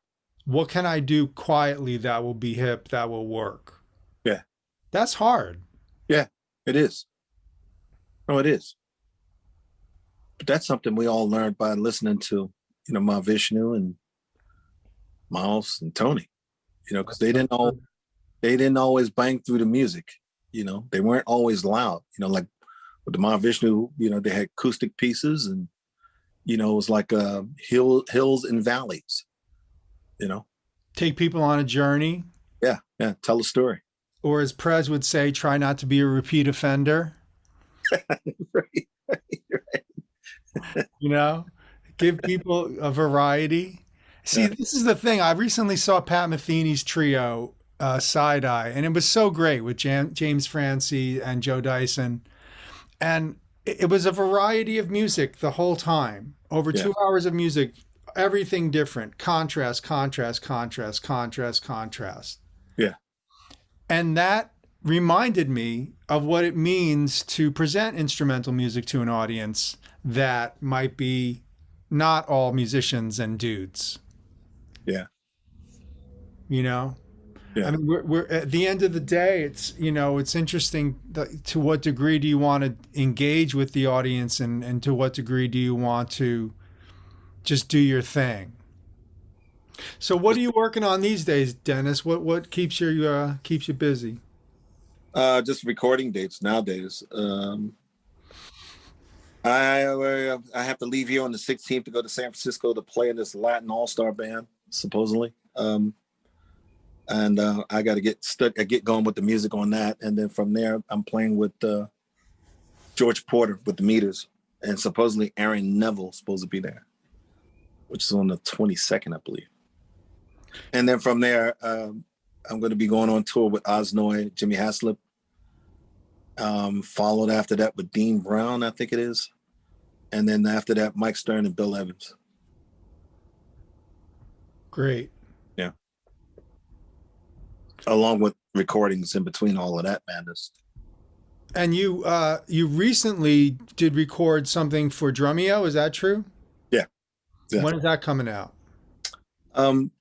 What can I do quietly that will be hip, that will work? Yeah. That's hard. Yeah, it is. Oh, it is. But that's something we all learned by listening to, Mahavishnu and Miles and Tony, because they didn't always bang through the music. They weren't always loud, like with the Mahavishnu, they had acoustic pieces, and, it was like hills and valleys, Take people on a journey. Yeah. Yeah. Tell a story. Or as Prez would say, try not to be a repeat offender. Right. Give people a variety. See, this is the thing. I recently saw Pat Metheny's trio, Side Eye, and it was so great with James Francie and Joe Dyson. And it was a variety of music the whole time. Over 2 hours of music, everything different. Contrast, contrast, contrast, contrast, contrast. Yeah. And that reminded me of what it means to present instrumental music to an audience that might be not all musicians and dudes. Yeah. Yeah. I mean, we're at the end of the day, it's interesting to what degree do you want to engage with the audience, and to what degree do you want to just do your thing. So what are you working on these days, Dennis? What keeps you busy? Just recording dates nowadays. I have to leave here on the 16th to go to San Francisco to play in this Latin all-star band, supposedly. And I got to get going with the music on that. And then from there, I'm playing with George Porter with the Meters, and supposedly Aaron Neville's supposed to be there, which is on the 22nd, I believe. And then from there, I'm going to be going on tour with Osnoy, Jimmy Haslip. Followed after that with Dean Brown, I think it is. And then after that, Mike Stern and Bill Evans. Great. Yeah. Along with recordings in between all of that madness. And you recently did record something for Drumeo, is that true? Yeah. When is that coming out?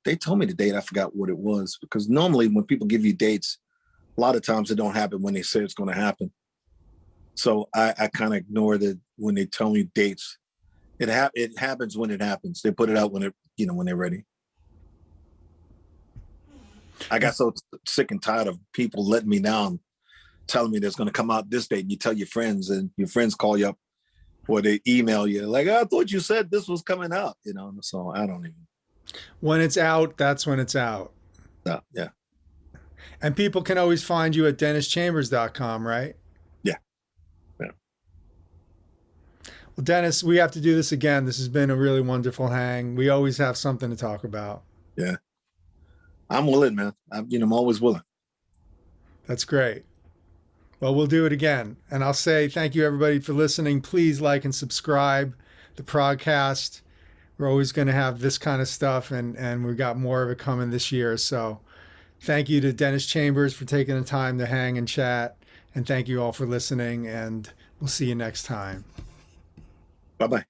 They told me the date. I forgot what it was, because normally when people give you dates, a lot of times it don't happen when they say it's going to happen. So I kind of ignore that when they tell me dates. It happens when it happens. They put it out when when they're ready. I got so sick and tired of people letting me down, telling me there's going to come out this date, and you tell your friends, and your friends call you up or they email you like, I thought you said this was coming out, so I don't even. When it's out, that's when it's out. Yeah. And people can always find you at DennisChambers.com, right? Yeah. Well, Dennis, we have to do this again. This has been a really wonderful hang. We always have something to talk about. Yeah. I'm willing, man. I'm always willing. That's great. Well, we'll do it again. And I'll say thank you, everybody, for listening. Please like and subscribe the ProgCast. We're always going to have this kind of stuff, and we've got more of it coming this year. So thank you to Dennis Chambers for taking the time to hang and chat. And thank you all for listening, and we'll see you next time. Bye-bye.